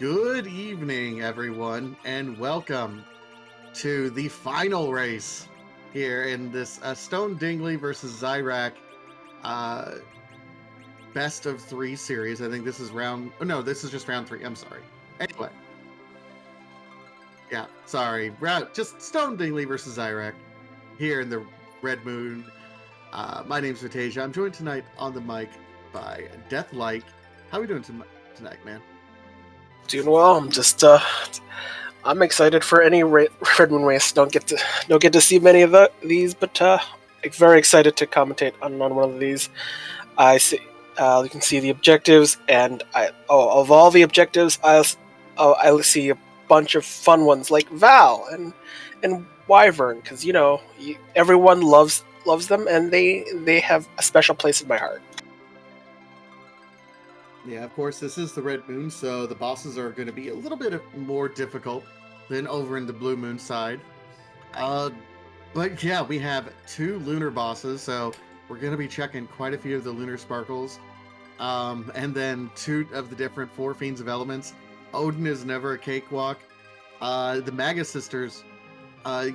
Good evening, everyone, and welcome to the final race here in this Stone Dingley versus Xyrak uh, best of 3 series. I think this is round. Oh, no, this is just round 3. I'm sorry. Anyway, yeah, sorry. Just Stone Dingley versus Xyrak here in the Red Moon. My name's Vitasia. I'm joined tonight on the mic by Deathlike. How are we doing tonight, man? Doing well. I'm excited for any Red Moon race. Don't get to see many of these, but very excited to commentate on one of these. I see. You can see the objectives, and of all the objectives, I see a bunch of fun ones like Val and Wyvern, because everyone loves them, and they have a special place in my heart. Yeah, of course, this is the Red Moon, so the bosses are going to be a little bit more difficult than over in the Blue Moon side. But yeah, we have 2 lunar bosses, so we're going to be checking quite a few of the lunar sparkles. And then 2 of the different 4 Fiends of Elements. Odin is never a cakewalk. The Magus Sisters,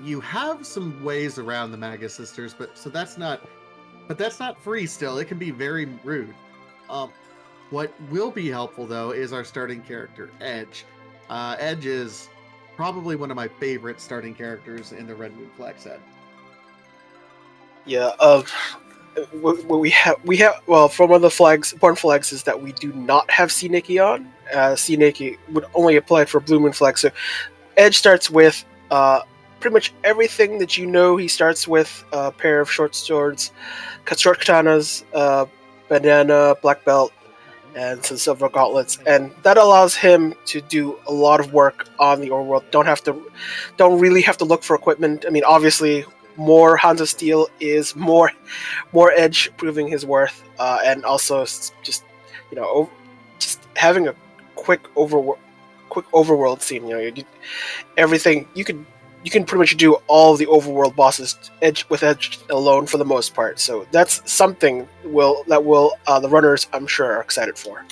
you have some ways around the Magus Sisters, but that's not free still. It can be very rude. What will be helpful, though, is our starting character, Edge. Edge is probably one of my favorite starting characters in the Red Moon flag set. Yeah, we have from one of the important flags is that we do not have Sea Nikki on. Sea Nikki would only apply for Blue Moon flag. So Edge starts with pretty much everything that you know. He starts with a pair of short swords, short katanas, bandana, black belt, and some silver gauntlets, and that allows him to do a lot of work on the overworld. Don't really have to look for equipment. I mean, obviously, more Hands of Steel is more Edge proving his worth, and also just having a quick overworld scene. Everything you can pretty much do all the overworld bosses Edge alone for the most part. So that's something the runners, I'm sure, are excited for.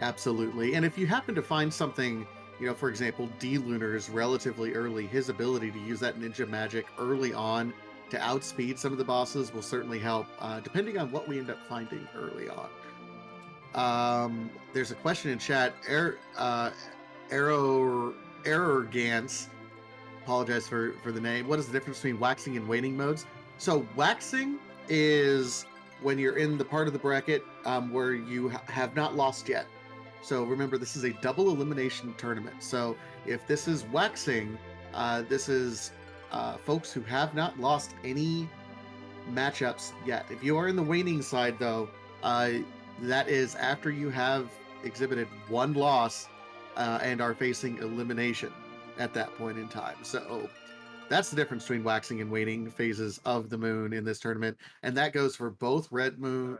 Absolutely. And if you happen to find something, for example, D-Lunars relatively early, his ability to use that ninja magic early on to outspeed some of the bosses will certainly help, depending on what we end up finding early on. There's a question in chat. Errorgans, apologize for the name. What is the difference between waxing and waning modes? So waxing is when you're in the part of the bracket where you have not lost yet. So remember, this is a double elimination tournament. So if this is waxing, this is folks who have not lost any matchups yet. If you are in the waning side, though, that is after you have exhibited 1 loss and are facing elimination at that point in time. So that's the difference between waxing and waning phases of the moon in this tournament. And that goes for both Red Moon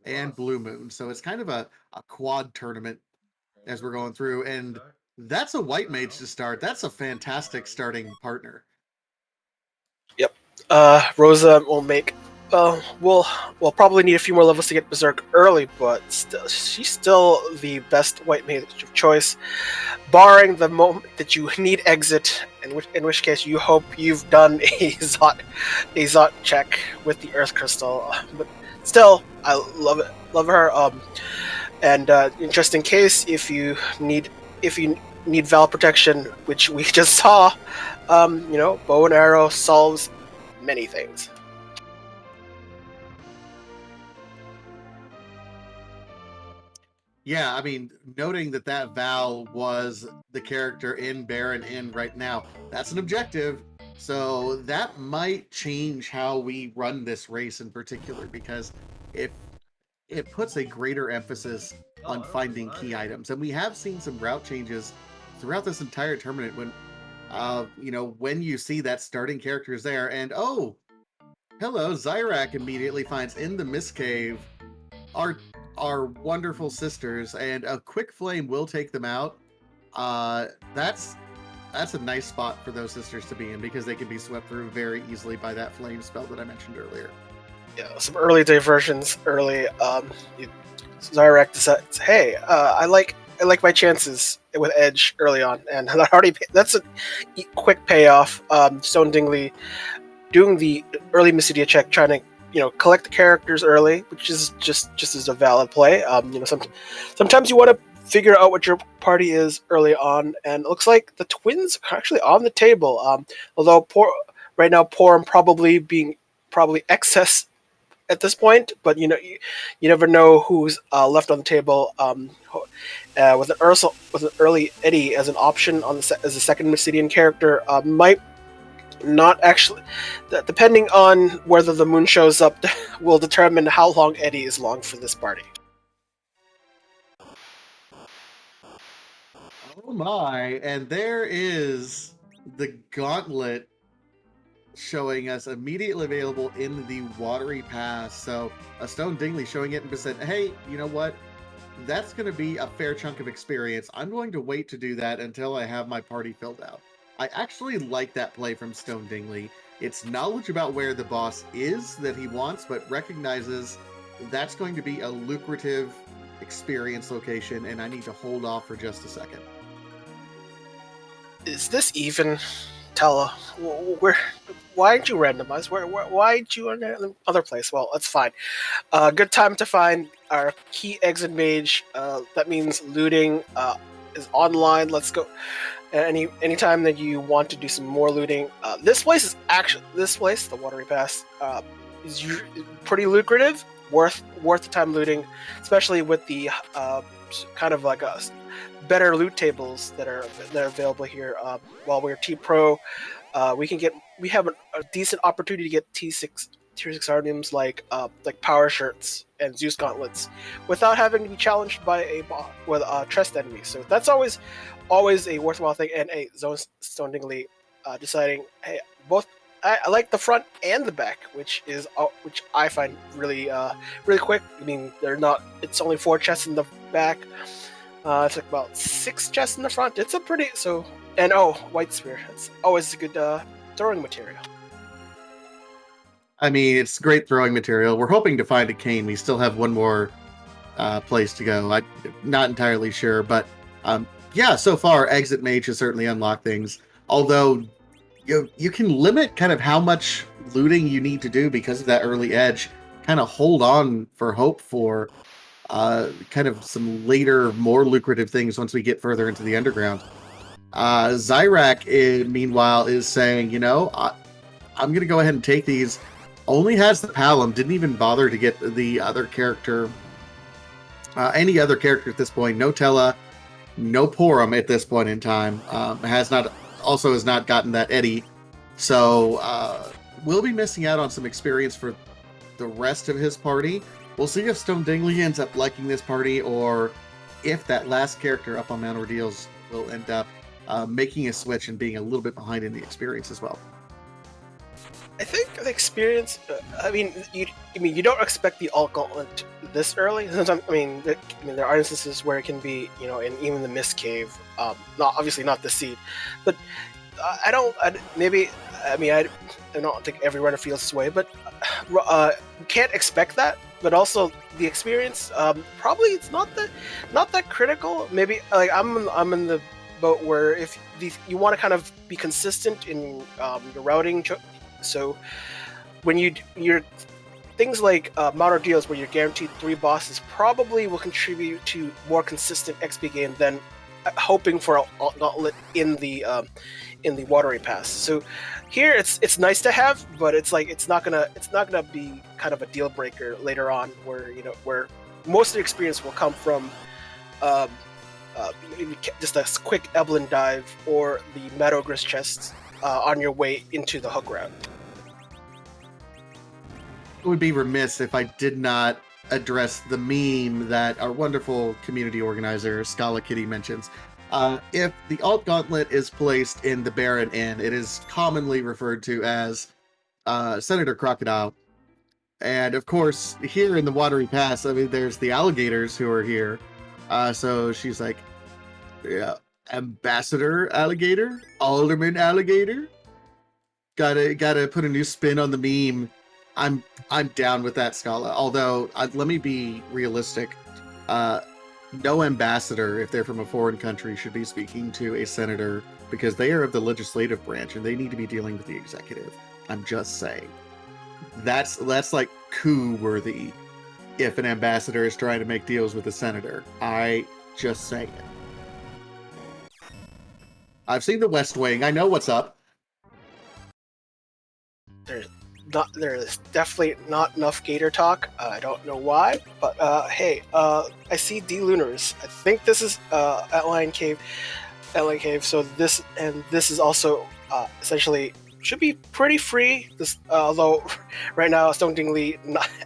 and Blue Moon. So it's kind of a quad tournament as we're going through. And that's a white mage to start. That's a fantastic starting partner. Yep. Rosa will make. We'll probably need a few more levels to get Berserk early, but she's still the best white mage of choice, barring the moment that you need exit, in which case you hope you've done a Zot check with the Earth Crystal. But still, I love her. And just in case, if you need Val protection, which we just saw, bow and arrow solves many things. Yeah, I mean, noting that Val was the character in Baron Inn right now, that's an objective. So that might change how we run this race in particular, because if it puts a greater emphasis on finding key items. And we have seen some route changes throughout this entire tournament when you see that starting character is there, and hello, Xyrak immediately finds in the Mist Cave our wonderful sisters, and a quick flame will take them out. That's a nice spot for those sisters to be in, because they can be swept through very easily by that flame spell that I mentioned earlier. Yeah, some early diversions. Xyrak decides, hey, I like like my chances with Edge early on, and that already that's a quick payoff. Stone Dingley doing the early Mysidia check, trying to collect the characters early, which is just as a valid play. Sometimes you want to figure out what your party is early on, and it looks like the twins are actually on the table. Although right now Porum probably excess at this point, but you never know who's left on the table. With an early Eddie as an option as a second Mysidian character, might not actually. Depending on whether the moon shows up, will determine how long Eddie is long for this party. Oh my! And there is the gauntlet showing us immediately available in the Watery Pass. So a Stone Dingley showing it and said, "Hey, you know what? That's going to be a fair chunk of experience. I'm going to wait to do that until I have my party filled out." I actually like that play from Stone Dingley. It's knowledge about where the boss is that he wants, but recognizes that's going to be a lucrative experience location, and I need to hold off for just a second. Is this even, Tella? Why did you randomize? Why did you other place? Well, that's fine. Good time to find our key exit mage. That means looting is online. Let's go. Anytime that you want to do some more looting, this place, the Watery Pass, is pretty lucrative. Worth the time looting, especially with the kind of like a better loot tables that are available here. While we're T Pro, we have a decent opportunity to get tier 6 items like power shirts and Zeus gauntlets without having to be challenged by a trust enemy. So that's always a worthwhile thing. And a Stone Dingley deciding, hey, both I like the front and the back, which I find really quick. I mean, they're not. It's only 4 chests in the back. It's like about 6 chests in the front. It's a pretty and White Spear. It's always a good throwing material. I mean, it's great throwing material. We're hoping to find a cane. We still have one more place to go. I'm not entirely sure, but yeah, so far Exit Mage has certainly unlocked things. Although you can limit kind of how much looting you need to do because of that early edge. Kind of hold on for hope for kind of some later, more lucrative things once we get further into the underground. Xyrak, meanwhile, is saying, I'm going to go ahead and take these. Only has the Palom, didn't even bother to get the other character, any other character at this point. No Tella, no Porum at this point in time. Has not gotten that Eddie. So we'll be missing out on some experience for the rest of his party. We'll see if Stone Dingley ends up liking this party, or if that last character up on Mount Ordeals will end up making a switch and being a little bit behind in the experience as well. I think the experience. You don't expect the alt gauntlet this early. Sometimes, there are instances where it can be, in even the Mist Cave. Not the Seed, but I don't think every runner feels this way, but you can't expect that. But also the experience, probably it's not that critical. Maybe like I'm in the boat where if you want to kind of be consistent in your routing. So when you're things like Mount Ordeals, where you're guaranteed 3 bosses, probably will contribute to more consistent XP gain than hoping for a gauntlet in the Watery Pass. So here it's nice to have, but it's not gonna be kind of a deal breaker later on, where most of the experience will come from just a quick Evelyn dive or the Meadowgris chests on your way into the hook route. It would be remiss if I did not address the meme that our wonderful community organizer, Scala Kitty, mentions. If the alt gauntlet is placed in the Baron Inn, it is commonly referred to as Senator Crocodile. And of course, here in the Watery Pass, there's the alligators who are here. So she's like, yeah, Ambassador Alligator, Alderman Alligator. Gotta put a new spin on the meme. I'm down with that, Scala. Although, let me be realistic. no ambassador, if they're from a foreign country, should be speaking to a senator because they are of the legislative branch and they need to be dealing with the executive. I'm just saying. That's like coup worthy if an ambassador is trying to make deals with a senator. I just say it. I've seen the West Wing. I know what's up. There's definitely not enough gator talk. I don't know why, but hey, I see D-Lunars. I think this is Outline Cave. So this is also essentially should be pretty free. This although right now Stone Dingley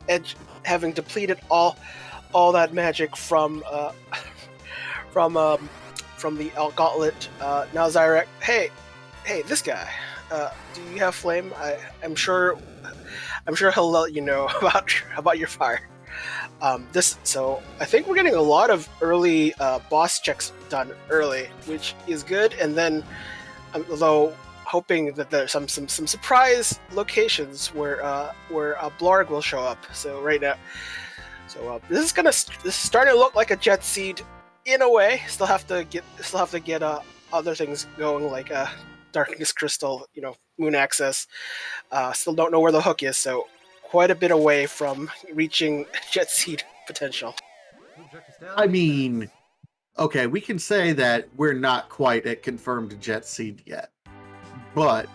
Edge having depleted all that magic from the Gauntlet. Now Xyrak, hey, this guy. Do you have flame? I'm sure he'll let you know about your fire. So I think we're getting a lot of early boss checks done early, which is good. And then, although hoping that there's some surprise locations where Blarg will show up. So right now, this is starting to look like a Jet Seed in a way. Still have to get other things going like Darkness Crystal, Moon Access. Still don't know where the hook is, so quite a bit away from reaching Jet Seed potential. I mean, okay, we can say that we're not quite at confirmed Jet Seed yet, but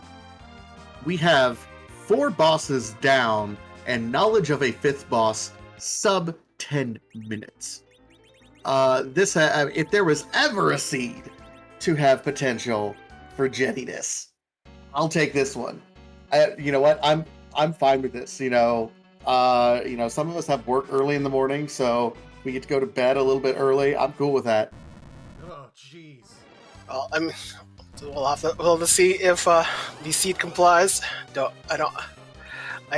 we have 4 bosses down and knowledge of a 5th boss sub 10 minutes. If there was ever a seed to have potential for jettiness, I'll take this one. You know what? I'm fine with this. Some of us have work early in the morning, so we get to go to bed a little bit early. I'm cool with that. Oh, jeez. Well, we'll have to see if the seed complies. I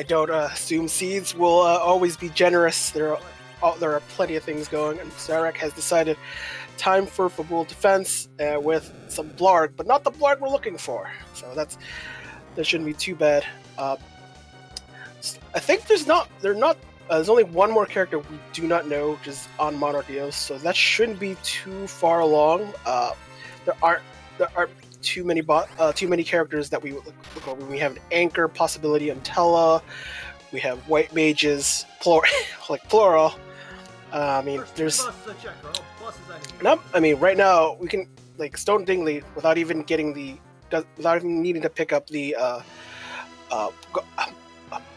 don't assume seeds will always be generous. There are plenty of things going, and Xyrak has decided time for Fabul defense with some Blarg, but not the Blarg we're looking for. So that shouldn't be too bad. I think there's only one more character we do not know, which is on Monardios, so that shouldn't be too far along. There aren't too many characters that we look over. We have an Anchor possibility on Tella. We have White Mages, plural. Right now we can Stone Dingley without even needing to pick up the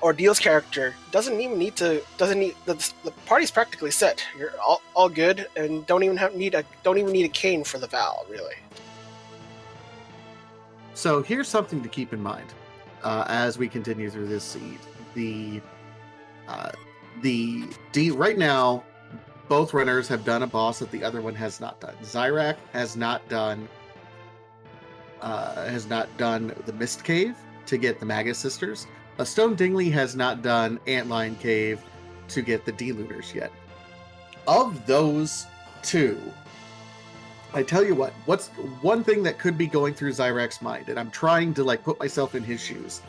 Ordeal's character. The party's practically set. You're all good, and don't even need a cane for the Val, really. So here's something to keep in mind as we continue through this seed. Right now, both runners have done a boss that the other one has not done. Xyrak has not done the Mist Cave to get the Magus Sisters. Stone Dingley has not done Antlion Cave to get the D-Lunars yet. Of those 2, I tell you what's one thing that could be going through Xyrak's mind, and I'm trying to put myself in his shoes.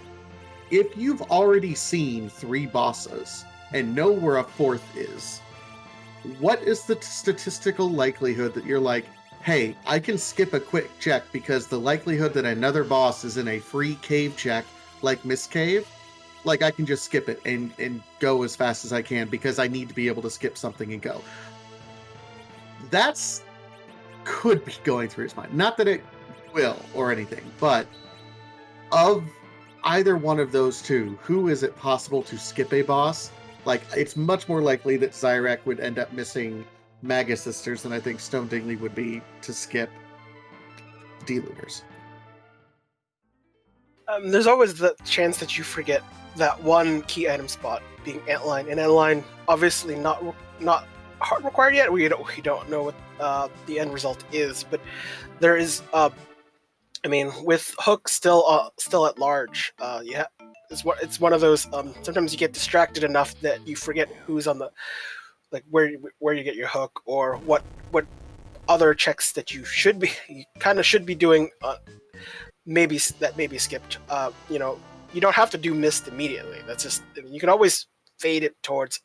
If you've already seen 3 bosses and know where a 4th is, what is the statistical likelihood that you're like, hey, I can skip a quick check because the likelihood that another boss is in a free cave check like Mist Cave, I can just skip it and go as fast as I can because I need to be able to skip something and go. That's could be going through his mind. Not that it will or anything, but of either one of those 2, who is it possible to skip a boss? It's much more likely that Xyrak would end up missing Magus Sisters than I think Stone Dingley would be to skip D-Lunars. There's always the chance that you forget that one key item spot being Antline, and Antline obviously not hard required yet. We don't know what the end result is, but there is. With Hook still at large, it's one of those. Sometimes you get distracted enough that you forget who's on the where you get your hook or what other checks that you should be doing. Maybe skipped. You don't have to do Mist immediately. That's just you can always fade it towards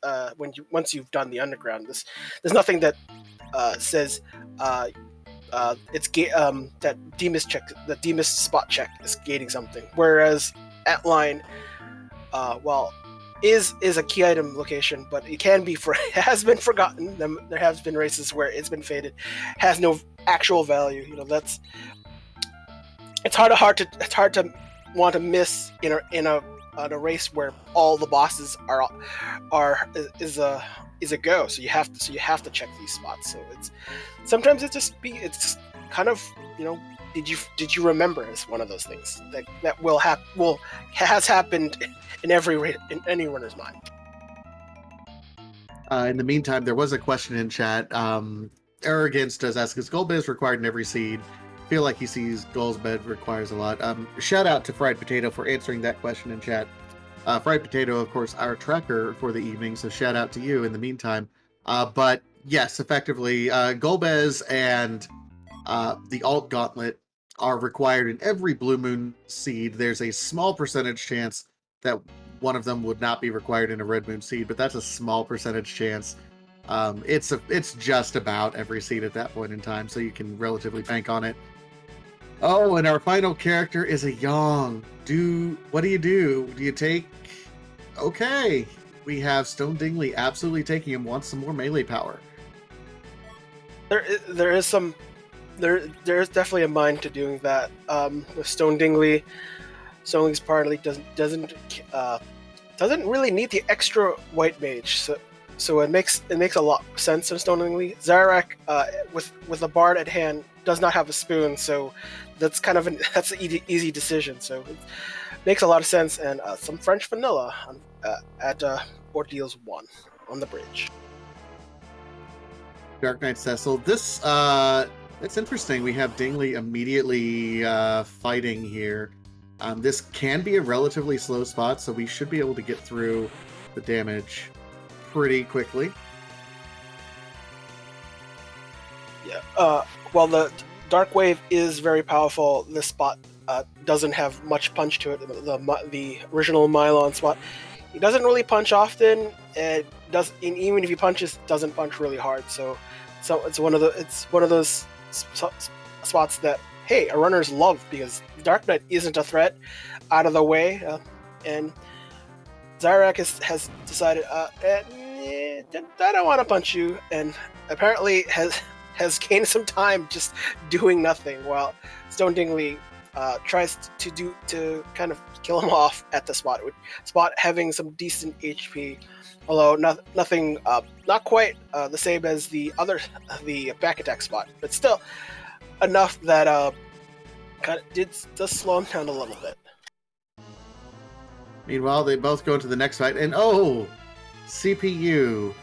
once you've done the underground. There's nothing that says that Demus spot check is gating something, whereas at line, is a key item location, but it can be it has been forgotten. There has been races where it's been faded, has no actual value. It's hard to want to miss in a race where all the bosses is a go. So you have to check these spots. So sometimes it's kind of did you remember is one of those things that has happened in any runner's mind. In the meantime, there was a question in chat. Arrogance does ask, is gold bed required in every seed? Feel like he sees gold bed requires a lot. Shout out to Fried Potato for answering that question in chat. Fried Potato, of course, our tracker for the evening, so shout out to you in the meantime. But yes, effectively, Golbez and the Alt Gauntlet are required in every Blue Moon seed. There's a small percentage chance that one of them would not be required in a Red Moon seed, but that's a small percentage chance. It's just about every seed at that point in time, so you can relatively bank on it. Oh, and our final character is a Yang. What do? Do you take? Okay, we have Stone Dingley absolutely taking him. Wants some more melee power. There is definitely a mind to doing that. With Stone Dingley, Dingley's partly doesn't really need the extra white mage, so it makes a lot of sense in Stone Dingley. Xyrak, with a bard at hand, does not have a spoon, so that's an easy decision. So it makes a lot of sense, and some French vanilla at Ordeals 1 on the bridge. Dark Knight Cecil. It's interesting. We have Dingley immediately fighting here. This can be a relatively slow spot, so we should be able to get through the damage pretty quickly. Yeah. While the Dark Wave is very powerful, this spot doesn't have much punch to it. The original Mylon spot, he doesn't really punch often. And even if he punches, doesn't punch really hard. So it's one of those spots that, hey, our runners love, because Dark Knight isn't a threat out of the way, and Xyrak has decided, I don't want to punch you, and apparently has gained some time just doing nothing, while Stone Dingley tries to kind of kill him off at the spot having some decent HP, although nothing, not quite the same as the back attack spot, but still enough that does slow him down a little bit. Meanwhile, they both go to the next fight, and CPU.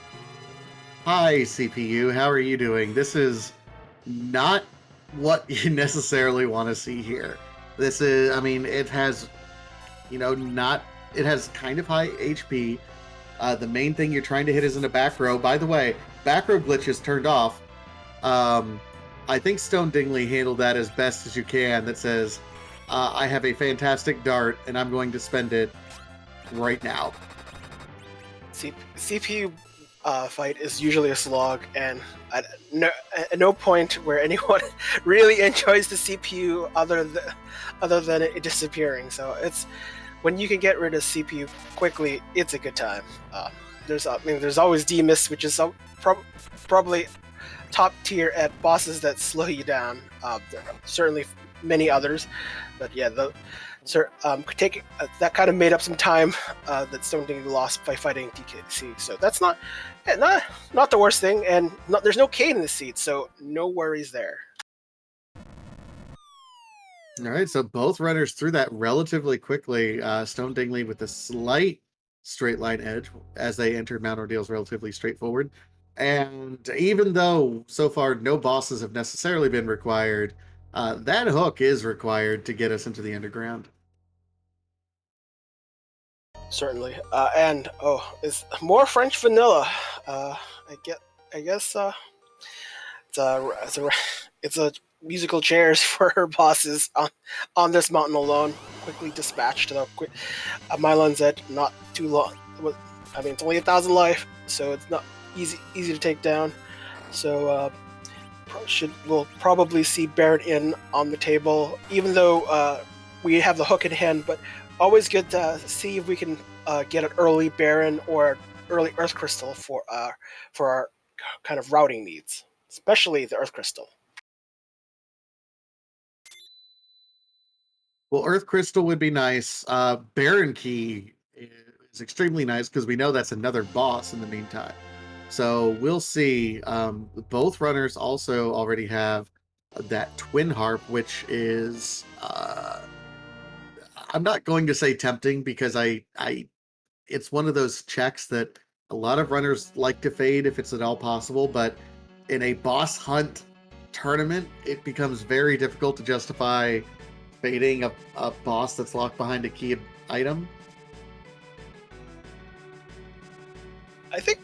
Hi, CPU. How are you doing? This is not what you necessarily want to see here. This is, it has, it has kind of high HP. The main thing you're trying to hit is in a back row. By the way, back row glitch is turned off. I think Stone Dingley handled that as best as you can. That says, I have a fantastic dart, and I'm going to spend it right now. CPU fight is usually a slog, and at no point where anyone really enjoys the CPU other than it disappearing. So it's when you can get rid of CPU quickly, it's a good time. There's always Demus, which is probably top tier at bosses that slow you down. There are certainly many others, but yeah, that kind of made up some time that Stone Dingley lost by fighting DKC. So that's not the worst thing, and there's no Kane in the seat, so no worries there. All right, so both runners through that relatively quickly. Stone Dingley with a slight straight line edge as they entered Mount Ordeal's relatively straightforward. And even though so far no bosses have necessarily been required, that hook is required to get us into the underground. Certainly, and it's more French vanilla. I guess it's a musical chairs for her bosses on this mountain alone. Quickly dispatched to the Mylon Z. Not too long. It's only 1,000 life, so it's not easy to take down. So we'll probably see Baron in on the table, even though we have the hook in hand. But always good to see if we can get an early Baron or early Earth Crystal for our kind of routing needs, especially the Earth Crystal. Well, Earth Crystal would be nice. Baron Key is extremely nice because we know that's another boss in the meantime. So we'll see. Both runners also already have that Twin Harp, which is I'm not going to say tempting because it's one of those checks that a lot of runners like to fade if it's at all possible, but in a boss hunt tournament, it becomes very difficult to justify fading a boss that's locked behind a key item. I think,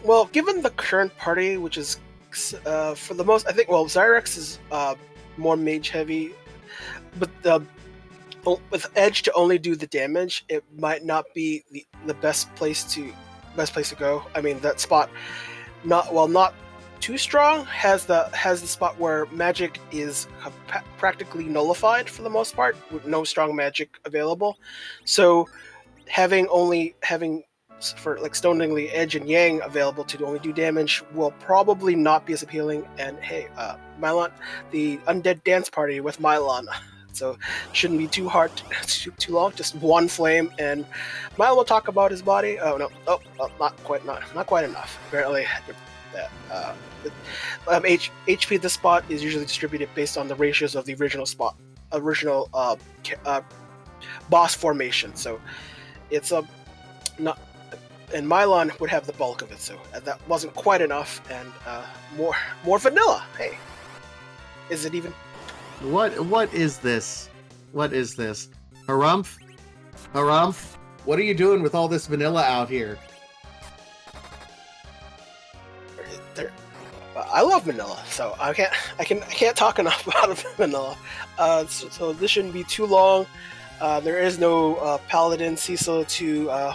well, given the current party, which is for the most, I think, well, Xyrak is more mage heavy, but with Edge to only do the damage, it might not be the best place to go. I mean, that spot, not too strong, has the spot where magic is practically nullified for the most part, with no strong magic available. So having for like Stone Dingley, Edge, and Yang available to only do damage will probably not be as appealing. And hey, Mylon, the undead dance party with Mylon, so shouldn't be too hard, too long. Just one flame, and Mylon will talk about his body. Oh no, not quite enough. Apparently, HP at this spot is usually distributed based on the ratios of the original boss formation. So it's not. And Mylon would have the bulk of it, so that wasn't quite enough. And more vanilla. Hey, is it even? What is this? What is this? Harumph? What are you doing with all this vanilla out here? I love vanilla, so I can't talk enough about vanilla. So this shouldn't be too long. There is no Paladin Cecil to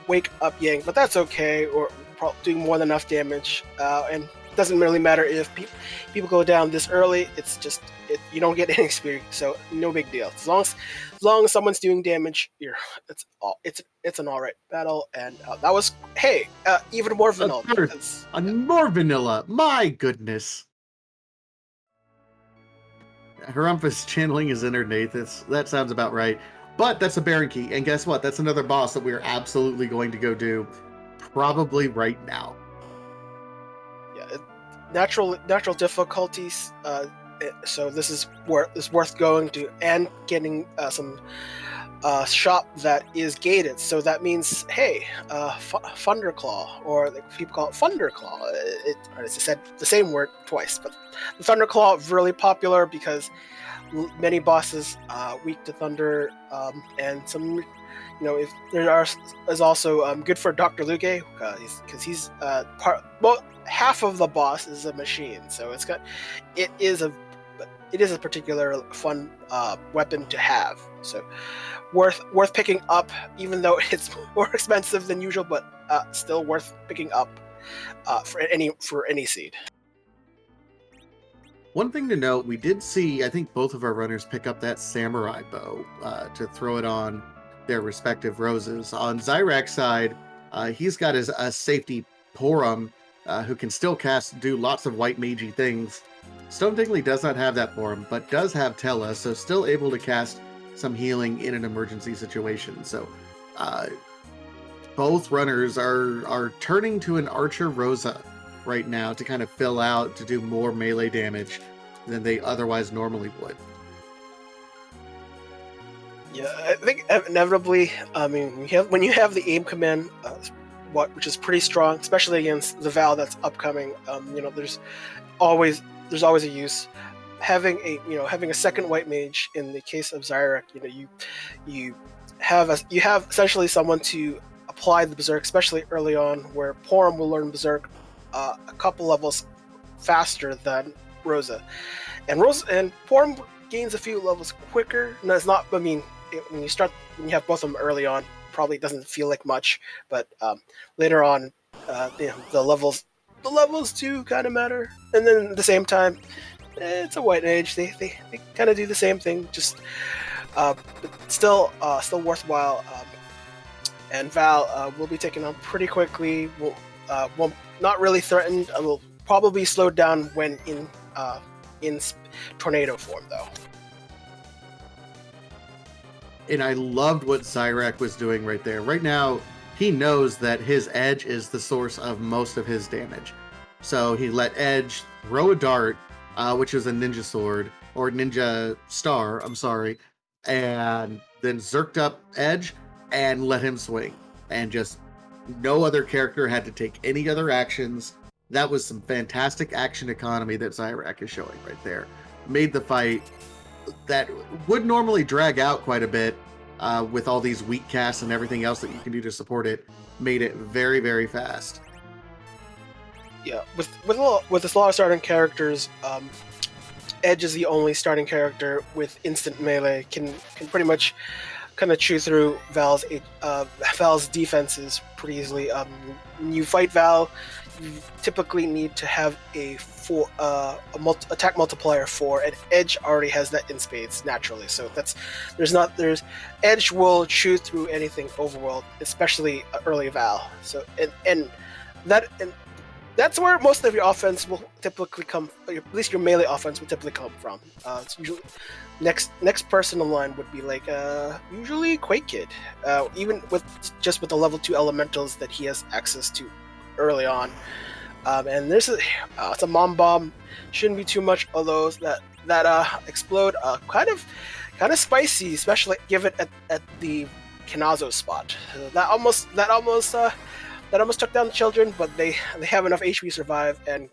wake up Yang, but that's okay. Or doing more than enough damage, and it doesn't really matter if people go down this early. It's just you don't get any experience, so no big deal. As long as someone's doing damage, it's an alright battle. And that was even more vanilla. More vanilla. My goodness. Harumph is channeling his inner Nathis. That sounds about right. But that's a Baron Key, and guess what? That's another boss that we're absolutely going to go do, probably right now. Yeah, natural difficulties. So this is worth going to, and getting some shop that is gated. So that means, hey, Thunderclaw, or like people call it Thunderclaw. It's said the same word twice, but the Thunderclaw really popular because many bosses weak to thunder, and some, if there is also good for Dr. Luge, because he's half of the boss is a machine, so it is a particular fun weapon to have. So worth picking up, even though it's more expensive than usual, but still worth picking up for any seed. One thing to note, we did see, I think both of our runners pick up that samurai bow to throw it on their respective roses. On Xyrak's side, he's got his safety Porum, who can still do lots of white magey things. Stone Dingley does not have that Porum, but does have Tella, so still able to cast some healing in an emergency situation. So both runners are turning to an Archer Rosa right now to kind of fill out, to do more melee damage than they otherwise normally would. Yeah, I think inevitably, I mean, when you have the aim command, which is pretty strong, especially against the Val that's upcoming. There's always a use. Having a second white mage in the case of Xyrak, you have essentially someone to apply the berserk, especially early on, where Porum will learn berserk a couple levels faster than Rosa, and Porum gains a few levels quicker. No, it's not. I mean, when you have both of them early on, probably doesn't feel like much, but later on, the levels the levels do kind of matter, and then at the same time, it's a white age. They kind of do the same thing, just but still worthwhile. And Val will be taken on pretty quickly. Will not really threatened. Will probably slowed down when in tornado form, though. And I loved what Xyrak was doing right there. Right now, he knows that his edge is the source of most of his damage. So he let Edge throw a dart, which is a ninja sword, or ninja star, I'm sorry, and then zerked up Edge and let him swing. And just no other character had to take any other actions. That was some fantastic action economy that Xyrak is showing right there. Made the fight that would normally drag out quite a bit with all these weak casts and everything else that you can do to support it, made it very, very fast. Yeah, with a lot of starting characters, Edge is the only starting character with instant melee. Can pretty much kind of chew through Val's defenses pretty easily. When you fight Val, you typically need to have a attack multiplier 4, and Edge already has that in spades naturally. So Edge will chew through anything overworld, especially early Val. So and that's where most of your offense will typically come. At least your melee offense will typically come from. It's usually next person in line would be like usually Quake Kid, even with the level 2 elementals that he has access to early on. And there's it's a mom bomb. Shouldn't be too much of those that explode. Kind of spicy, especially given at the Kinazo spot. That almost took down the children, but they have enough HP to survive. And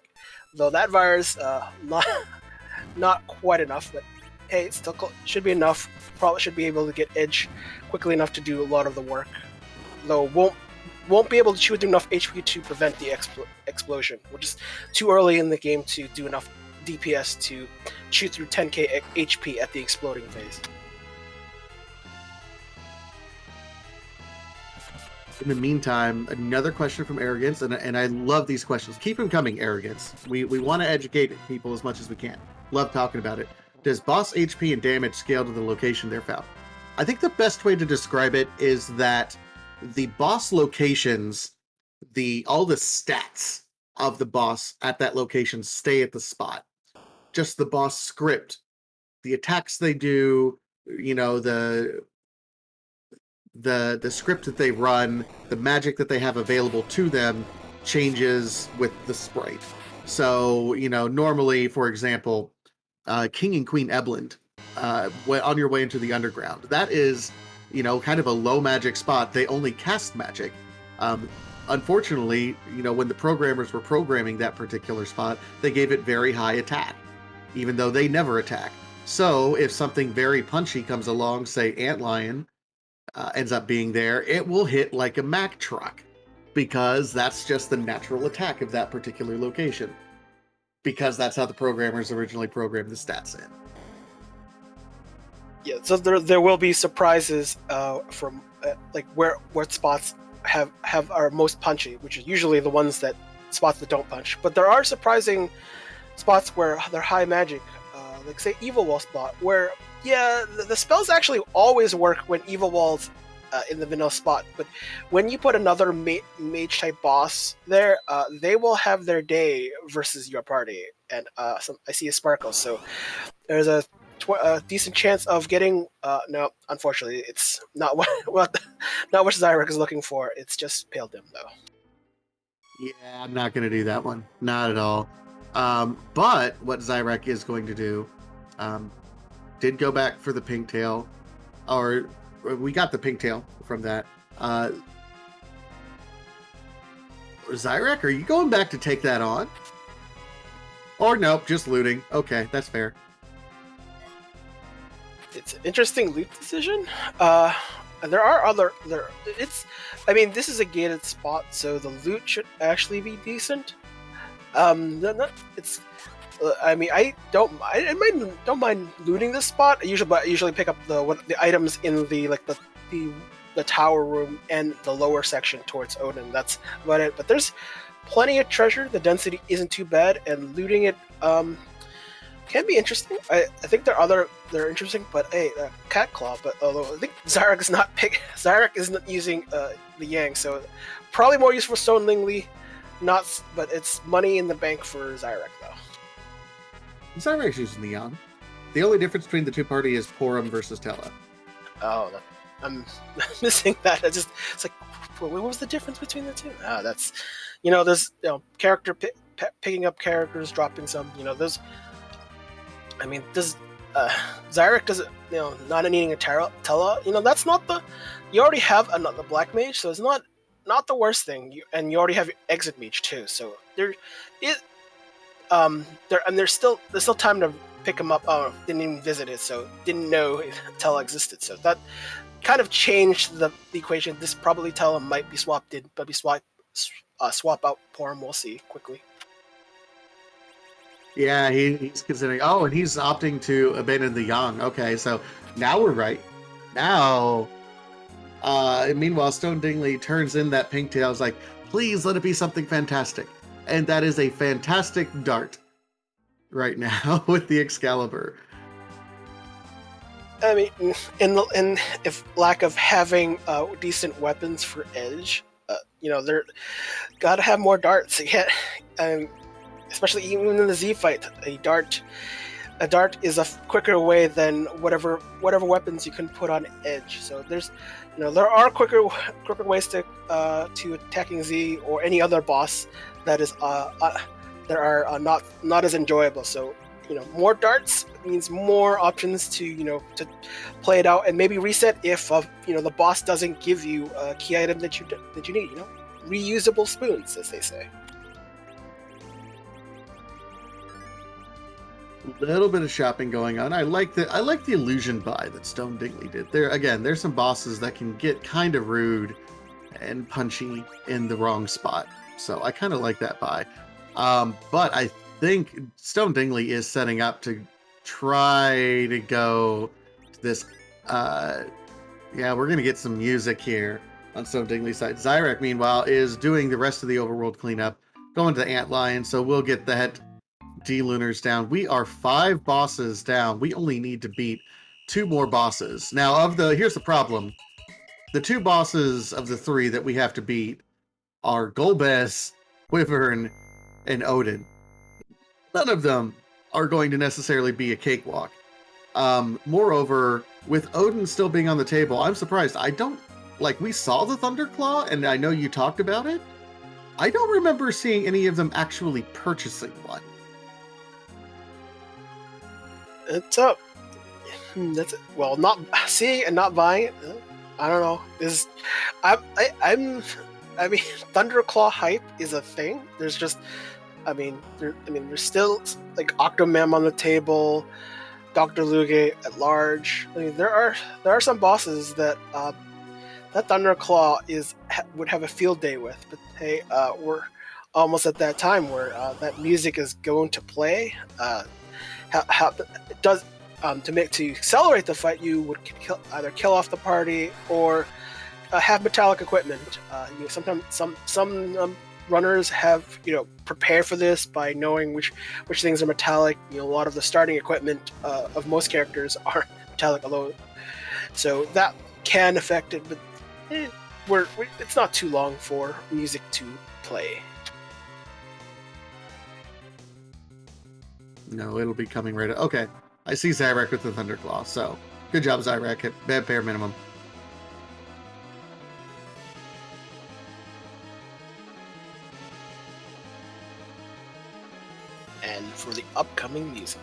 though that virus not quite enough, but hey, it still should be enough. Probably should be able to get Edge quickly enough to do a lot of the work. Though won't be able to chew through enough HP to prevent the explosion, which is too early in the game to do enough DPS to chew through 10k HP at the exploding phase. In the meantime, another question from Arrogance, and I love these questions. Keep them coming, Arrogance. We want to educate people as much as we can. Love talking about it. Does boss HP and damage scale to the location they're found? I think the best way to describe it is that the boss locations, all the stats of the boss at that location stay at the spot. Just the boss script, the attacks they do, the script that they run, the magic that they have available to them changes with the sprite. So, normally, for example, King and Queen Ebland, on your way into the underground, that is, kind of a low magic spot. They only cast magic. Unfortunately, when the programmers were programming that particular spot, they gave it very high attack, even though they never attack. So if something very punchy comes along, say Antlion, ends up being there, it will hit like a Mack truck, because that's just the natural attack of that particular location, because that's how the programmers originally programmed the stats in. Yeah, so there will be surprises from like where spots are most punchy, which is usually the spots that don't punch. But there are surprising spots where they're high magic, like say Evil Wall spot, where the spells actually always work when Evil Wall's in the vanilla spot. But when you put another mage type boss there, they will have their day versus your party. And I see a sparkle, so there's a decent chance of getting no, unfortunately it's not what Xyrak is looking for. It's just Pale Dim though. Yeah, I'm not going to do that one, not at all. But what Xyrak is going to do, did go back for the pigtail, or we got the pigtail from that. Xyrak, are you going back to take that on? Or nope, just looting. Okay, that's fair. It's an interesting loot decision. This is a gated spot, so the loot should actually be decent. I don't mind looting this spot. I usually pick up the items in the tower room and the lower section towards Odin. That's about it. But there's plenty of treasure. The density isn't too bad, and looting it can be interesting. I think they're interesting, but hey, cat claw. But although I think Xyrak isn't using the Yang, so probably more useful for Stone Dingley. Not, but it's money in the bank for Xyrak though. Xyrak's using the Yang. The only difference between the two parties is Porum versus Tella. Oh, I'm missing that. It's like, what was the difference between the two? That's, there's character picking up characters, dropping some. There's, Xyrak doesn't, not needing a Tella. That's not the. You already have another Black Mage, so it's not the worst thing. And you already have your Exit Mage too, so there's still time to pick him up. Oh, didn't even visit it, so didn't know Tella existed. So that kind of changed the equation. This probably Tella might be swapped in, but swap out Porum. We'll see quickly. Yeah, he's considering. Oh, and he's opting to abandon the Yang. Okay, so now we're right. Now, meanwhile, Stone Dingley turns in that pink tail. I was like, please let it be something fantastic. And that is a fantastic dart right now with the Excalibur. I mean, in if lack of having decent weapons for Edge, they're gotta have more darts. Especially even in the Z fight, a dart is a quicker way than whatever weapons you can put on Edge. So there's, there are quicker ways to attacking Z or any other boss that is that are not as enjoyable. So more darts means more options to to play it out and maybe reset if the boss doesn't give you a key item that you need. Reusable spoons, as they say. Little bit of shopping going on. I like the illusion buy that Stone Dingley did. There's some bosses that can get kind of rude and punchy in the wrong spot. So I kind of like that buy. But I think Stone Dingley is setting up to try to go to this. We're gonna get some music here on Stone Dingley's side. Xyrak, meanwhile, is doing the rest of the overworld cleanup, going to the Antlion. So we'll get that D-Lunars down. We are 5 bosses down. We only need to beat 2 more bosses. Now, here's the problem. The 2 bosses of the 3 that we have to beat are Golbez, Wyvern, and Odin. None of them are going to necessarily be a cakewalk. Moreover, with Odin still being on the table, I'm surprised. We saw the Thunderclaw, and I know you talked about it. I don't remember seeing any of them actually purchasing one. It's up. That's it. Well, not seeing and not buying it. I don't know. Thunderclaw hype is a thing. There's just, there's still like Octomem on the table, Dr. Luge at large. There are some bosses that that Thunderclaw would have a field day with. But hey, we're almost at that time where that music is going to play. It does to accelerate the fight. You would either kill off the party or have metallic equipment. Sometimes some runners have prepare for this by knowing which things are metallic. A lot of the starting equipment of most characters are metallic, so that can affect it. But it's not too long for music to play. No, it'll be coming right. Okay, I see Xyrak with the Thunderclaw. So good job, Xyrak. At bare minimum. And for the upcoming music.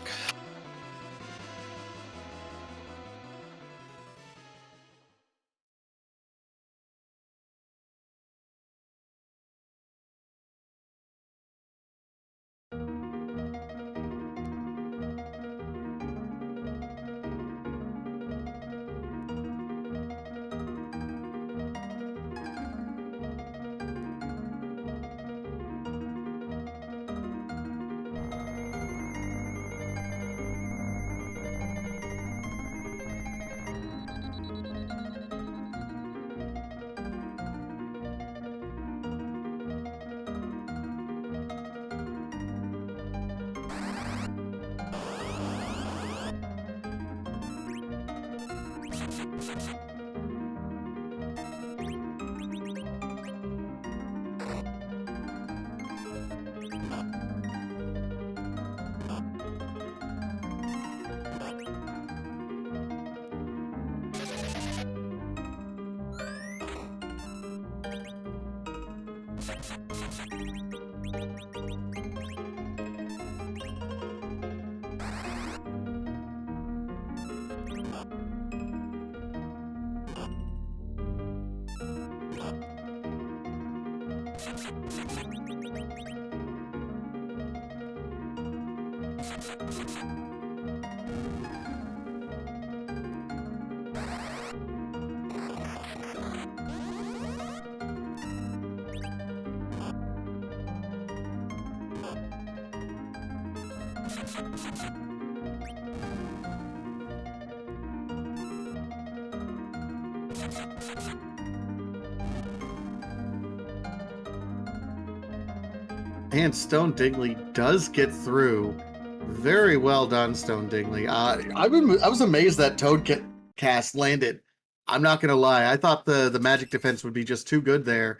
And Stone Dingley does get through. Very well done, Stone Dingley. I was amazed that Toad cast landed. I'm not gonna lie. I thought the magic defense would be just too good there.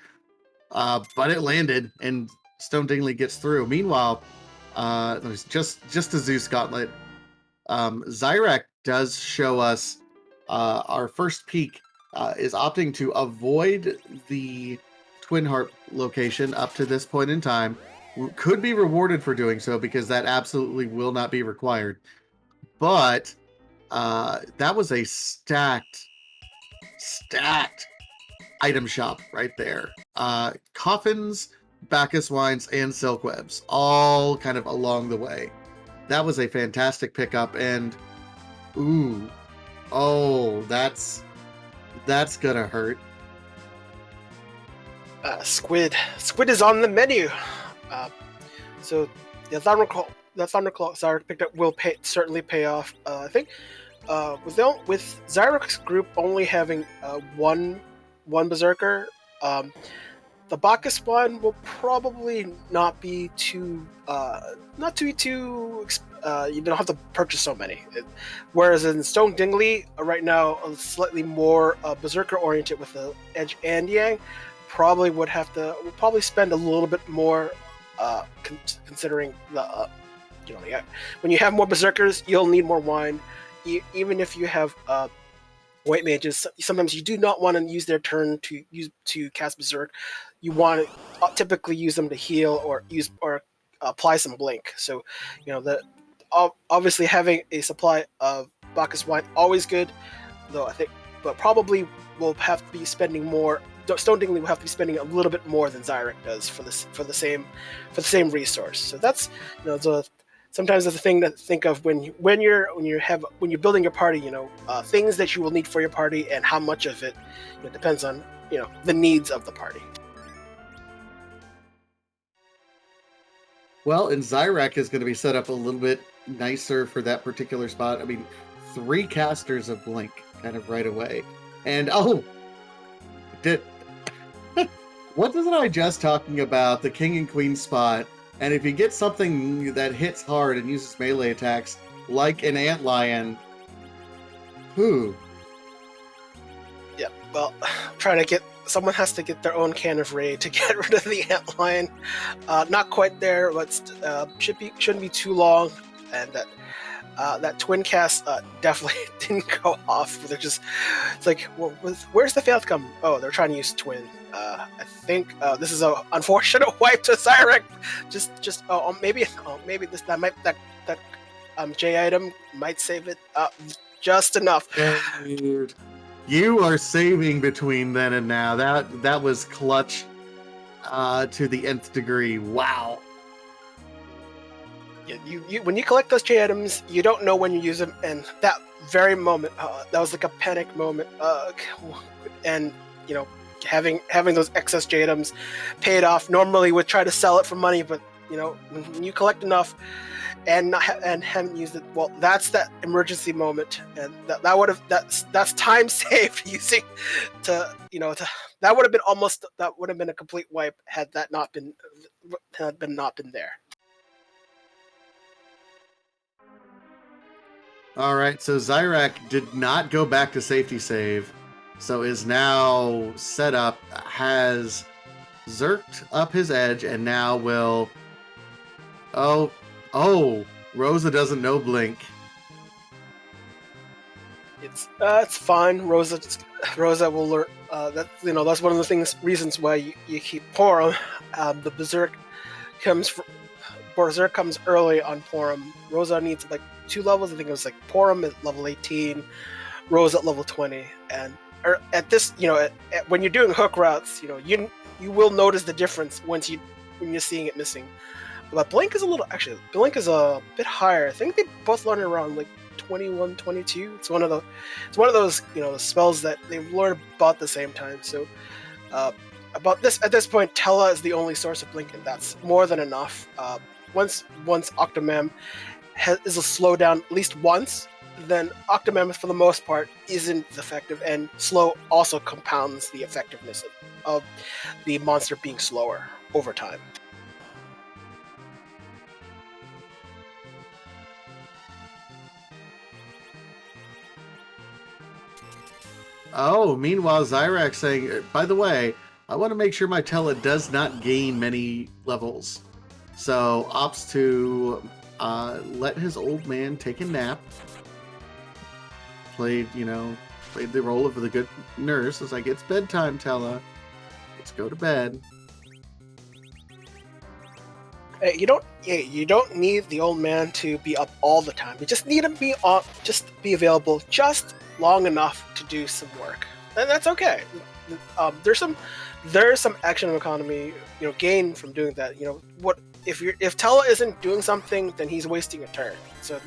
But it landed, and Stone Dingley gets through. Meanwhile, there's just a Zeus Gauntlet. Xyrak does show us our first peak is opting to avoid the Twin Heart location up to this point in time. Could be rewarded for doing so because that absolutely will not be required. But that was a stacked item shop right there. Coffins, Bacchus wines, and silk webs, all kind of along the way. That was a fantastic pickup, and that's gonna hurt. Squid is on the menu. So the Thunderclaw Xyrak picked up will certainly pay off. I think with Xyrak's group only having one Berserker, the Bacchus one will probably not be too you don't have to purchase so many. Whereas in Stone Dingley, right now, slightly more Berserker oriented with the Edge and Yang, will probably spend a little bit more considering the when you have more Berserkers, you'll need more wine. Even if you have white mages, sometimes you do not want to use their turn to cast Berserk. You want to typically use them to heal or apply some blink. So, obviously having a supply of Bacchus wine always good, though I think, but probably will have to be spending more. Stone Dingley will have to be spending a little bit more than Xyrak does for the same resource. So that's sometimes that's the thing to think of when you're building your party. Things that you will need for your party and how much of it depends on the needs of the party. Well, and Xyrak is going to be set up a little bit nicer for that particular spot. I mean, 3 casters of Blink kind of right away. And what wasn't I just talking about? The King and Queen spot. And if you get something that hits hard and uses melee attacks, like an Antlion, Yeah, well, someone has to get their own can of raid to get rid of the Antlion. Not quite there, but shouldn't be too long. And that twin cast definitely didn't go off. It's like, where's the failed come? Oh, they're trying to use twin. I think this is an unfortunate wipe to Xyrak. Maybe that J item might save it just enough. Dude, you are saving between then and now. That was clutch to the nth degree. Wow. Yeah, you when you collect those J items, you don't know when you use them, and that very moment, that was like a panic moment. And having those excess J items paid off. Normally, would try to sell it for money, but when you collect enough and haven't used it, well, that's that emergency moment, and that's time saved using that would have been a complete wipe had that not been there. All right, so Xyrak did not go back to safety save, so is now set up, has zerked up his edge, and now will... Oh, Rosa doesn't know Blink. It's fine. Rosa will learn. That's one of the reasons why you keep Porum. The Berserk comes early on Porum. Rosa needs like 2 levels. I think it was like Porum at level 18, Rosa at level 20, and at this, when you're doing hook routes, you will notice the difference when you're seeing it missing. But Blink is a bit higher. I think they both learn around like 21, 22. It's one of those spells that they've learned about the same time. So at this point, Tella is the only source of Blink, and that's more than enough. Once Octomam is a slowdown at least once, then Octomam for the most part isn't effective, and slow also compounds the effectiveness of the monster being slower over time. Oh, meanwhile, Xyrak saying, by the way, I want to make sure my Tella does not gain many levels. So opts to let his old man take a nap. Played the role of the good nurse. It's like, it's bedtime, Tella. Let's go to bed. You don't need the old man to be up all the time. You just need him to be up, just be available just long enough to do some work, and that's okay. There's some action economy, gain from doing that. What if Tella isn't doing something, then he's wasting a turn. So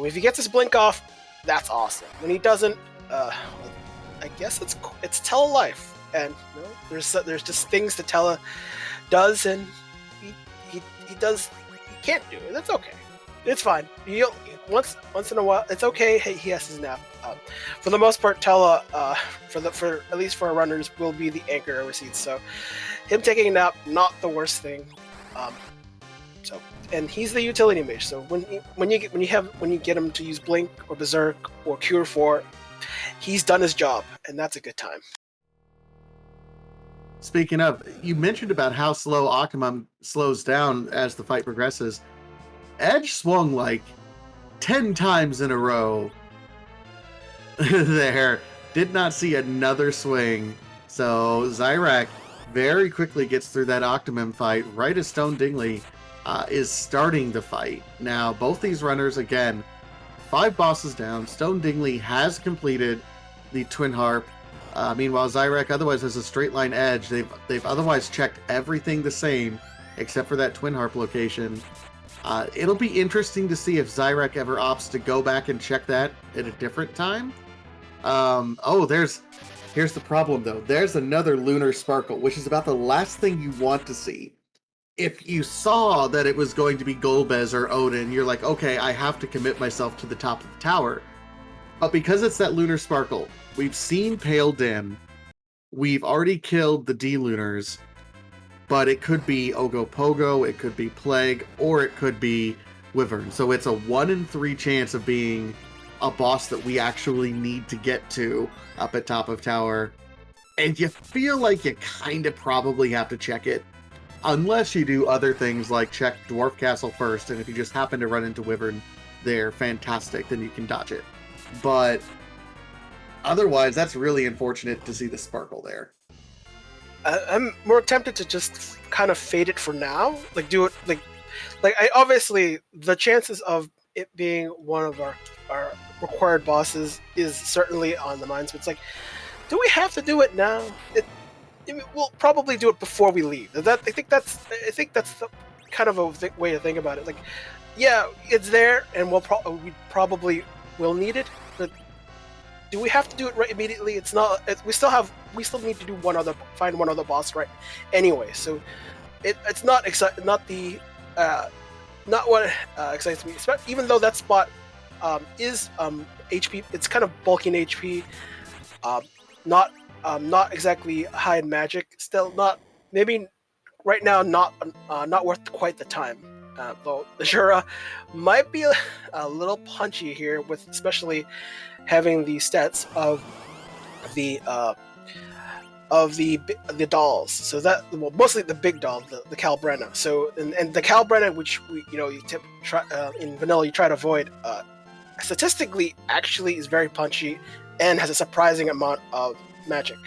if he gets his blink off, that's awesome. When he doesn't, I guess it's Tella life, and there's just things that Tella does, and he can't do it. That's okay. It's fine. Once in a while, it's okay. He has his nap. For the most part, Tella, for at least for our runners, will be the anchor overseas. So, him taking a nap, not the worst thing. And he's the utility mage. So when you get him to use Blink or Berserk or Cure 4, he's done his job, and that's a good time. Speaking of, you mentioned about how slow Octomom slows down as the fight progresses. Edge swung like 10 times in a row there. Did not see another swing. So Xyrak very quickly gets through that Octomom fight right as Stone Dingley is starting the fight. Now, both these runners, again, 5 bosses down. Stone Dingley has completed the Twin Harp. Meanwhile, Xyrak otherwise has a straight line edge. They've otherwise checked everything the same except for that Twin Harp location. It'll be interesting to see if Xyrak ever opts to go back and check that at a different time. Here's the problem though. There's another Lunar Sparkle, which is about the last thing you want to see. If you saw that it was going to be Golbez or Odin, you're like, okay, I have to commit myself to the top of the tower. But because it's that Lunar Sparkle, we've seen Pale Dim, we've already killed the D-Lunars, but it could be Ogopogo, it could be Plague, or it could be Wyvern. So it's a 1 in 3 chance of being a boss that we actually need to get to up at top of tower. And you feel like you kind of probably have to check it. Unless you do other things like check Dwarf Castle first, and if you just happen to run into Wyvern there, fantastic, then you can dodge it. But otherwise, that's really unfortunate to see the sparkle there. I'm more tempted to just kind of fade it for now. Like do it obviously the chances of it being one of our required bosses is certainly on the minds. But it's like, do we have to do it now? We'll probably do it before we leave. I think that's the kind of a way to think about it. Like, yeah, it's there, and we probably will need it. But do we have to do it right immediately? It's not. We still need to do find one other boss right anyway. So it's not what excites me. Even though that spot is HP, it's kind of bulky in HP. Not exactly high in magic. Still not, maybe right now not worth quite the time. Though Azura might be a little punchy here, with especially having the stats of the the dolls. So that, well, mostly the big doll, the Calbrenna. So and the Calbrenna, which in vanilla you try to avoid, statistically actually is very punchy and has a surprising amount of magic.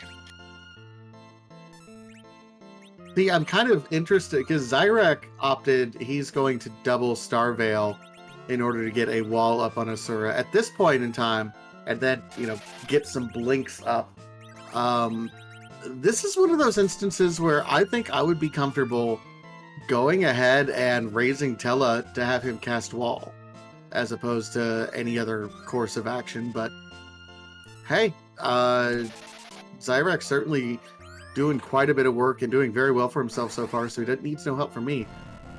See, I'm kind of interested because Xyrak opted he's going to double Star Veil in order to get a wall up on Asura at this point in time, and then, get some blinks up. This is one of those instances where I think I would be comfortable going ahead and raising Tella to have him cast wall, as opposed to any other course of action. But hey, Xyrak certainly doing quite a bit of work and doing very well for himself so far, so he needs no help from me.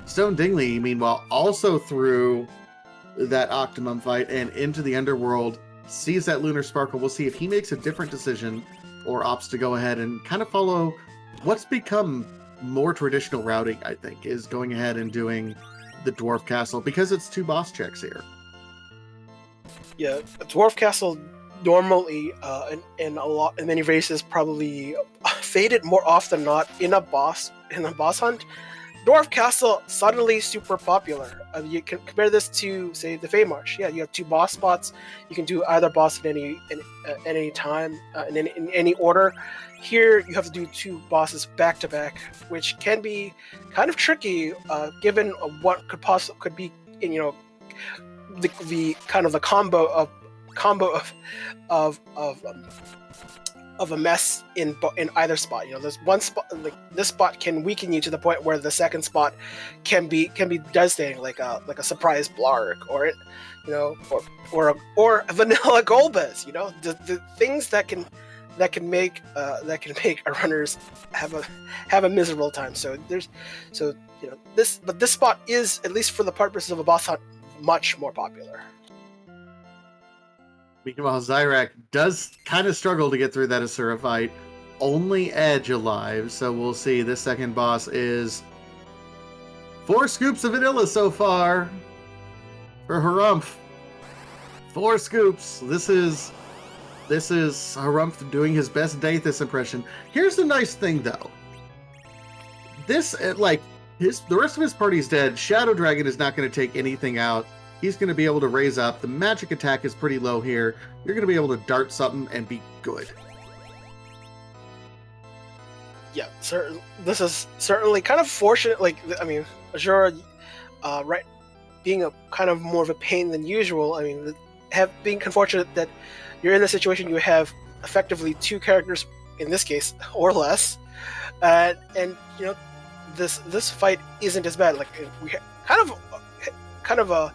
Stone Dingley, meanwhile, also through that Optimum fight and into the Underworld, sees that Lunar Sparkle. We'll see if he makes a different decision or opts to go ahead and kind of follow what's become more traditional routing, I think, is going ahead and doing the Dwarf Castle, because it's 2 boss checks here. Yeah, a Dwarf Castle normally, in many races, probably faded more often than not in a boss hunt. Dwarf Castle suddenly super popular. You can compare this to, say, the Fey March. Yeah, you have 2 boss spots. You can do either boss at any time, in any order. Here you have to do 2 bosses back to back, which can be kind of tricky, given what could be the kind of the combo of a mess in either spot. There's one spot, like this spot can weaken you to the point where the second spot can be devastating, like a surprise Blarg, or or a vanilla Golbez. The things that can make our runners have a miserable time. This spot is, at least for the purposes of a boss hunt, much more popular. Meanwhile, Xyrak does kind of struggle to get through that Asura fight. Only Edge alive, so we'll see. This second boss is 4 scoops of vanilla so far for Harumph. 4 scoops. This is Harumph doing his best Dathus impression. Here's the nice thing, though. The rest of his party's dead. Shadow Dragon is not going to take anything out. He's going to be able to raise up. The magic attack is pretty low here. You're going to be able to dart something and be good. Yeah, this is certainly kind of fortunate. Azura, being a kind of more of a pain than usual. Being unfortunate that you're in a situation you have effectively 2 characters, in this case, or less, and this fight isn't as bad. We kind of a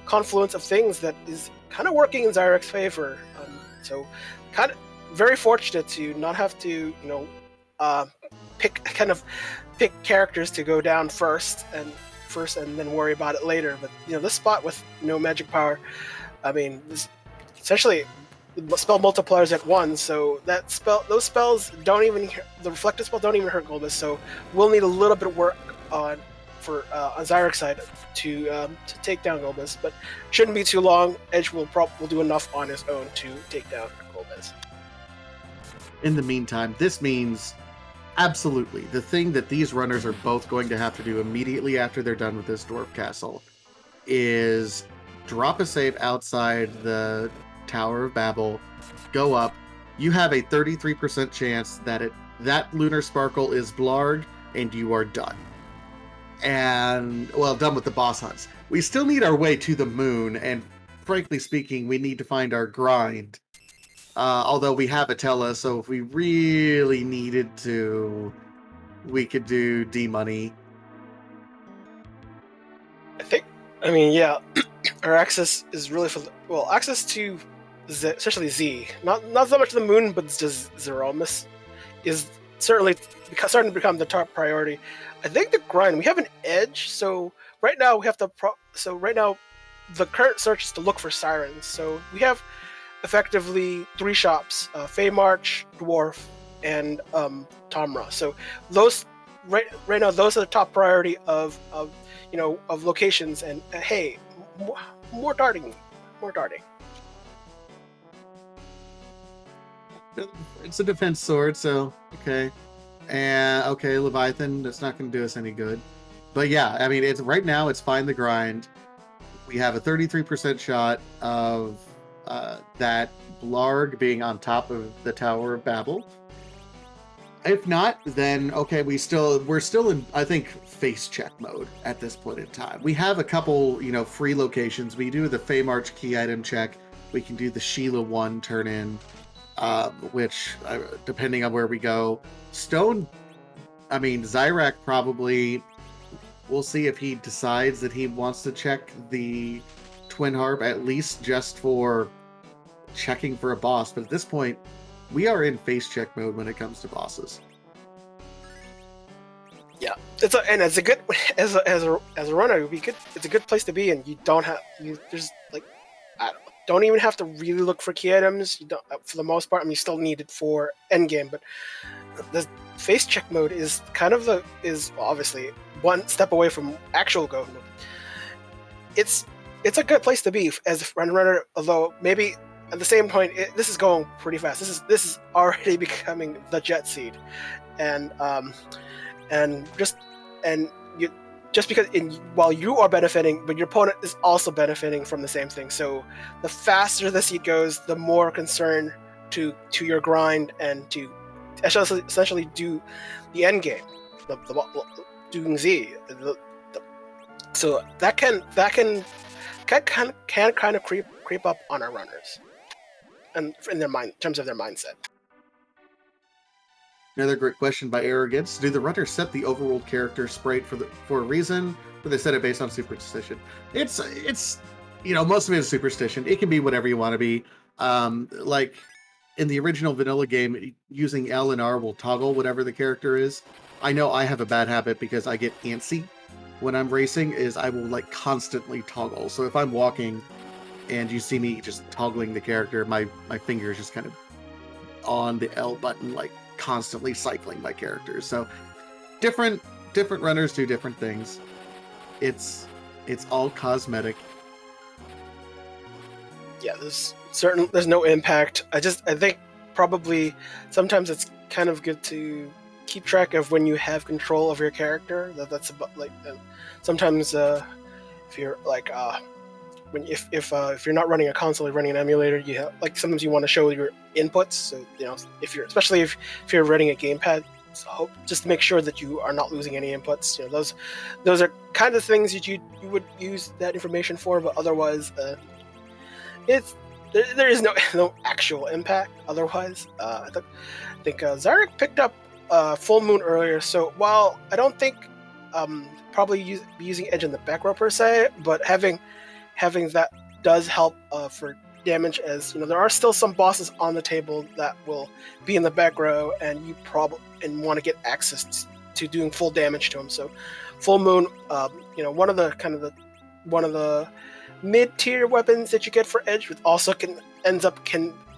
confluence of things that is kind of working in Xyrak's favor. So kind of very fortunate to not have to, pick characters to go down first and then worry about it later. But this spot with no magic power, this essentially spell multipliers at 1. So those spells don't even, the reflective spell don't even hurt Golbez. So we'll need a little bit of work on Xyrak's side to take down Golbez, but shouldn't be too long. Edge will do enough on his own to take down Golbez. In the meantime, this means absolutely the thing that these runners are both going to have to do immediately after they're done with this Dwarf Castle is drop a save outside the Tower of Babel, go up. You have a 33% chance that Lunar Sparkle is Blarg, and you are done. And, done with the boss hunts. We still need our way to the moon, and frankly speaking, we need to find our grind. Although we have Atella, so if we really needed to, we could do D-Money. Our access is really access to essentially Z. Not so much the moon, but just Zemus is certainly starting to become the top priority. I think the grind, we have an edge, so right now we have to the current search is to look for sirens. So we have effectively 3 shops: Fey March, Dwarf, and Tamra. So those right now those are the top priority of locations. And hey, more darting. It's a defense sword, so okay. And okay, Leviathan, that's not going to do us any good. But yeah, I mean, it's right now it's fine the grind. We have a 33% shot of that Blarg being on top of the Tower of Babel. If not, then okay, we're still in, I think, face check mode at this point in time. We have a couple, free locations. We do the Fey March key item check. We can do the Sheila 1 turn in, which, depending on where we go, Xyrak probably, we'll see if he decides that he wants to check the Twin Harp, at least just for checking for a boss. But at this point, we are in face check mode when it comes to bosses. Yeah, as a runner, it would be good. It's a good place to be, and you don't have don't even have to really look for key items. You don't, for the most part. I mean, you still need it for endgame, but the face check mode is obviously one step away from actual go mode. It's a good place to be as a runner, although maybe at the same point this is going pretty fast. This is already becoming the jet seed, while you are benefiting, but your opponent is also benefiting from the same thing. So the faster the seed goes, the more concern to your grind and to essentially do the end game, doing Z. So that can kind of creep up on our runners, and in terms of their mindset. Another great question by Arrogance. Do the runners set the overworld character sprite for a reason, or they set it based on superstition? It's most of it is superstition. It can be whatever you want to be. Like in the original vanilla game, using L and R will toggle whatever the character is. I know I have a bad habit because I get antsy when I'm racing, is I will constantly toggle. So if I'm walking and you see me just toggling the character, my finger is just kind of on the L button, constantly cycling my characters. So different runners do different things. It's all cosmetic. Yeah, there's no impact. I think probably sometimes it's kind of good to keep track of when you have control of your character. That's about sometimes if you're if you're not running a console, you're running an emulator, you have sometimes you want to show your inputs. So especially if you're running a gamepad, so just to make sure that you are not losing any inputs. Those are kind of things that you would use that information for, but otherwise there is no actual impact. Otherwise, I think Xyrak picked up Full Moon earlier. So while I don't think probably using Edge in the back row per se, but having that does help for damage, as there are still some bosses on the table that will be in the back row, and you probably want to get access to doing full damage to them. So Full Moon, one of the mid-tier weapons that you get for Edge, which also can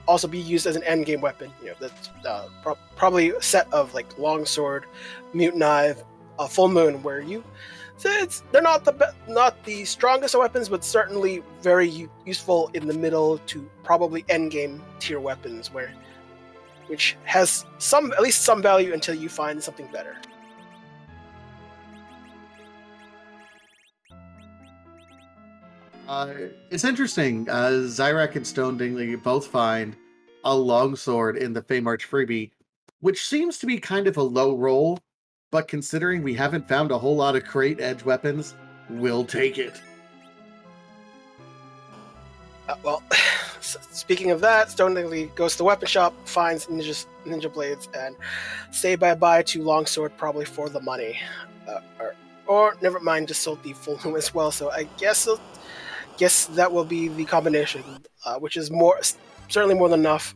also be used as an end game weapon. That's probably a set of Longsword, Mute Knife, Full Moon, where they're not the strongest of weapons, but certainly very useful in the middle to probably end game tier weapons, which has at least some value until you find something better. It's interesting. Xyrak and Stone Dingley both find a longsword in the Fey March freebie, which seems to be kind of a low roll, but considering we haven't found a whole lot of crate edge weapons, we'll take it. Well, speaking of that, Stone Dingley goes to the weapon shop, finds ninja blades, and say bye-bye to longsword probably for the money. Or never mind, just sold the Full Moon as well, so I guess that will be the combination, which is certainly more than enough.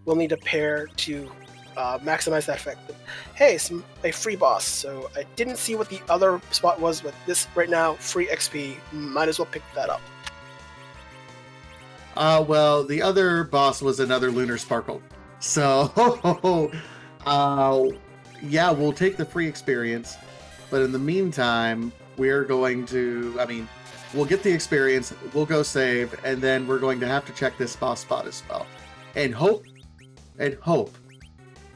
We'll need a pair to maximize that effect. But hey, a free boss. So I didn't see what the other spot was, but this right now, free XP. Might as well pick that up. Well, the other boss was another Lunar Sparkle. So, yeah, we'll take the free experience, but in the meantime, we're going to, I mean, we'll get the experience, we'll go save, and then we're going to have to check this boss spot as well. And hope,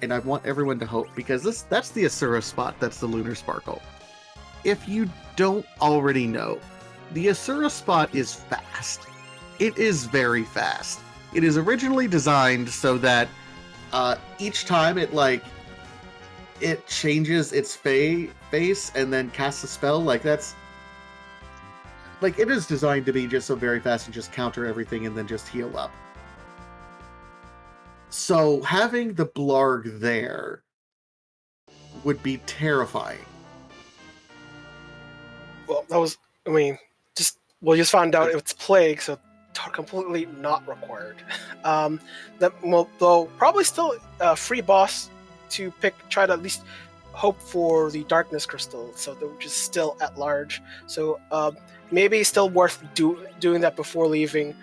and I want everyone to hope, because that's the Asura spot, that's the Lunar Sparkle. If you don't already know, the Asura spot is fast. It is very fast. It is originally designed so that each time it changes its face and then casts a spell, like that's like it is designed to be just so very fast and just counter everything and then just heal up. So having the Blarg there would be terrifying. Well, we just found out it's plague, so completely not required. Though probably still a free boss to pick. Try to at least hope for the darkness crystal, so they're just still at large. So maybe still worth doing that before leaving.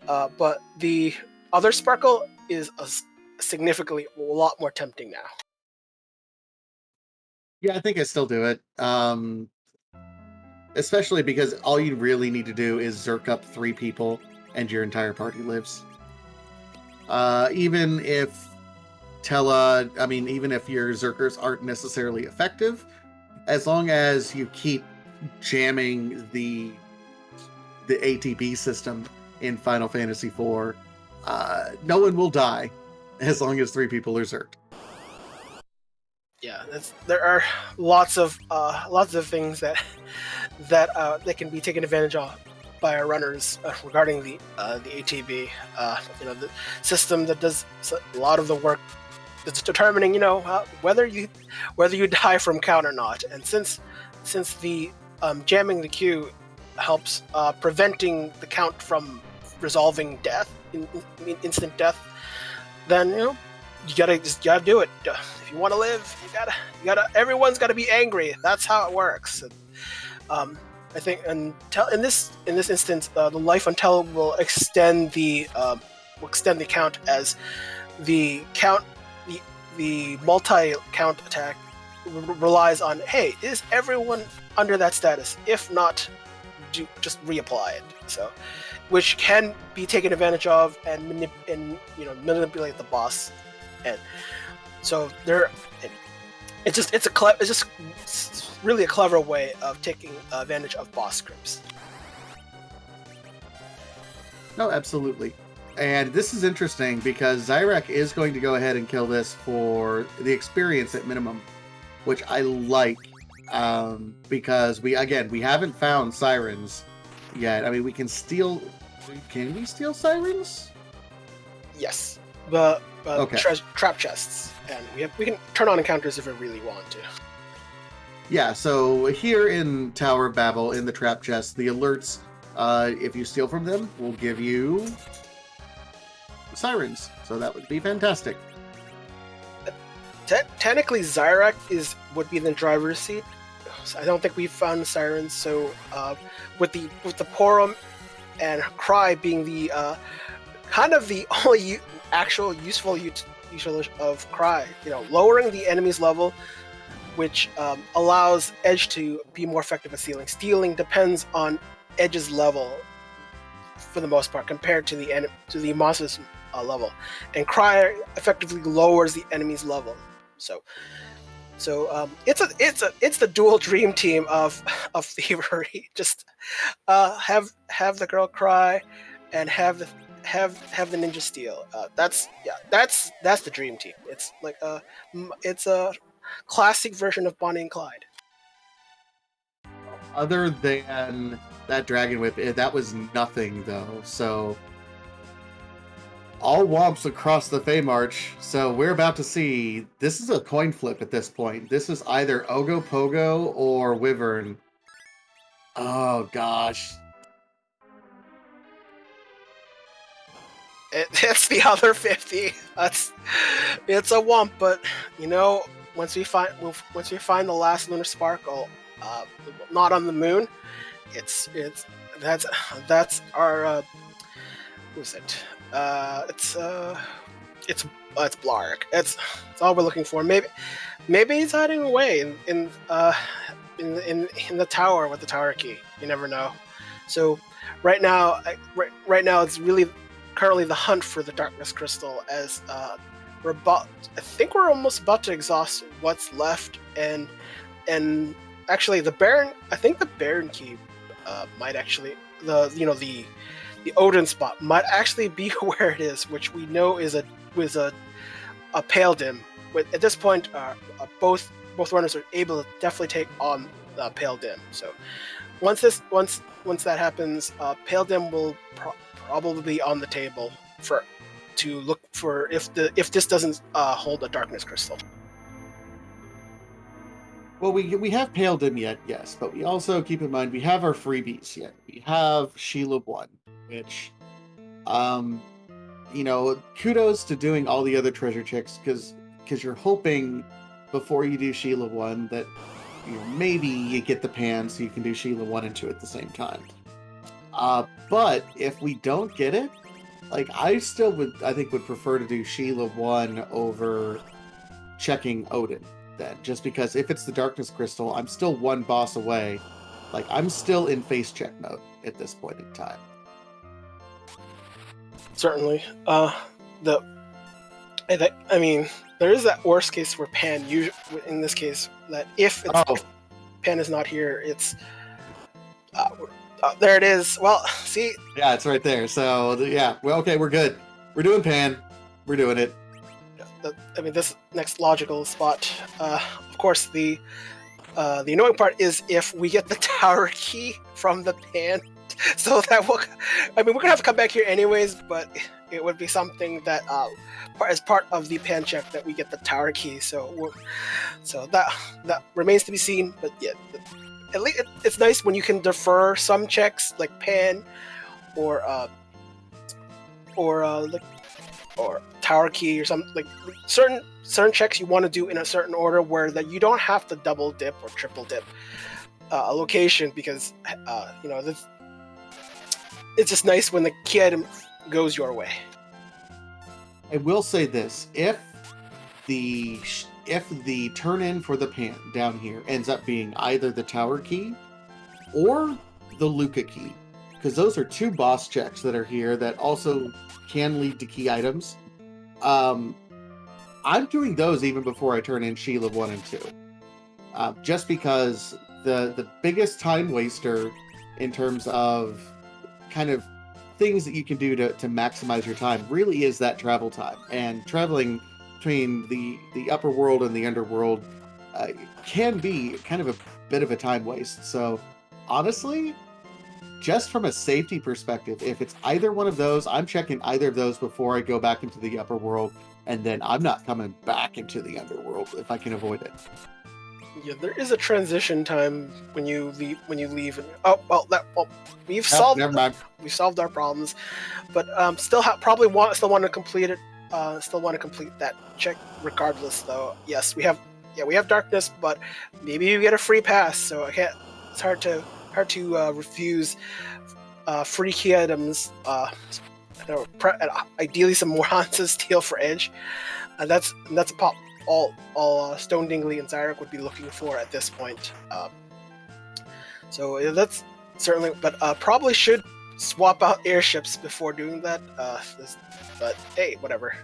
But the other sparkle is significantly a lot more tempting now. Yeah, I think I still do it. Especially because all you really need to do is Zerk up 3 people and your entire party lives. Even if even if your Zerkers aren't necessarily effective, as long as you keep jamming the ATB system in Final Fantasy IV, no one will die as long as 3 people are Zerked. Yeah, there are lots of things that can be taken advantage of by our runners regarding the ATB. The system that does a lot of the work. It's determining, whether you die from count or not. And since the jamming the queue helps preventing the count from resolving death, instant death, then you gotta do it. If you want to live, you gotta. Everyone's gotta be angry. That's how it works. I think, in this instance, the life until will extend the count, as the multi-count attack relies on, hey, is everyone under that status? If not, just reapply it. So, which can be taken advantage of and manipulate the boss, and so it's just really a clever way of taking advantage of boss scripts. No, absolutely. And this is interesting because Xyrak is going to go ahead and kill this for the experience at minimum, which I like, because we haven't found sirens yet. I mean, we can steal. Can we steal sirens? Yes, but Okay. Trap chests, and we can turn on encounters if we really want to. Yeah. So here in Tower of Babel, in the trap chest, the alerts, if you steal from them, will give you sirens. So that would be fantastic. Technically, Xyrak would be in the driver's seat. I don't think we've found sirens. So with the Porum and Cry being the kind of the only actual useful use of Cry, lowering the enemy's level, which allows Edge to be more effective at stealing. Stealing depends on Edge's level for the most part compared to the monster's level, and Cry effectively lowers the enemy's level. So it's the dual dream team of thievery. Just have the girl Cry, and have the ninja steal. That's the dream team. It's like it's a classic version of Bonnie and Clyde. Other than that dragon whip, that was nothing though. So all womps across the Fey March. So we're about to see. This is a coin flip at this point. This is either Ogo Pogo or Wyvern. Oh gosh. It's the other 50. It's a wump, but once we find the last lunar sparkle, not on the moon, that's our who's it? It's It's Blark. That's all we're looking for. Maybe he's hiding away in the tower with the tower key. You never know. So right now, right now it's really currently the hunt for the darkness crystal as I think we're almost about to exhaust what's left, and actually the Baron. I think the Baron key might actually the Odin spot might actually be where it is, which we know is a pale dim. But at this point, both runners are able to definitely take on pale dim. So once that happens, pale dim will probably be on the table to look for if this doesn't hold a darkness crystal. Well, we have Pale Dim yet, yes, but we also keep in mind we have our freebies yet. We have Sheila 1, which, kudos to doing all the other treasure checks because you're hoping before you do Sheila 1 that maybe you get the pan so you can do Sheila 1 and 2 at the same time. But if we don't get it, like I think would prefer to do Sheila 1 over checking Odin. Then just because if it's the darkness crystal, I'm still one boss away. Like I'm still in face check mode at this point in time. Certainly. There is that worst case where Pan usually in this case that if Pan is not here, it's there it is. Well, see. Yeah, it's right there. So yeah, well, okay, we're good. We're doing Pan. We're doing it. This next logical spot. Of course, the annoying part is if we get the tower key from the Pan, so that we're gonna have to come back here anyways. But it would be something that, as part of the Pan check, that we get the tower key. So that remains to be seen. But yeah, at least it's nice when you can defer some checks like Pan, or tower key or something, like certain checks you want to do in a certain order where that you don't have to double dip or triple dip a location because it's just nice when the key item goes your way. I will say this: if the turn in for the Pan down here ends up being either the tower key or the Luca key, because those are two boss checks that are here that also can lead to key items. I'm doing those even before I turn in Sheila 1 and 2. Just because the biggest time waster in terms of kind of things that you can do to maximize your time really is that travel time. And traveling between the upper world and the underworld can be kind of a bit of a time waste. So honestly, just from a safety perspective, if it's either one of those, I'm checking either of those before I go back into the upper world, and then I'm not coming back into the underworld if I can avoid it. Yeah, there is a transition time when you leave. And, we've solved our problems, but still want to complete it. Still want to complete that check regardless, though. Yes, we have darkness, but maybe you get a free pass. So I can't. It's hard to refuse free key items. Ideally, some more Hansa steel for Edge. That's a pop. All Stone Dingley and Xyrak would be looking for at this point. So that's certainly, but probably should swap out airships before doing that. But hey, whatever.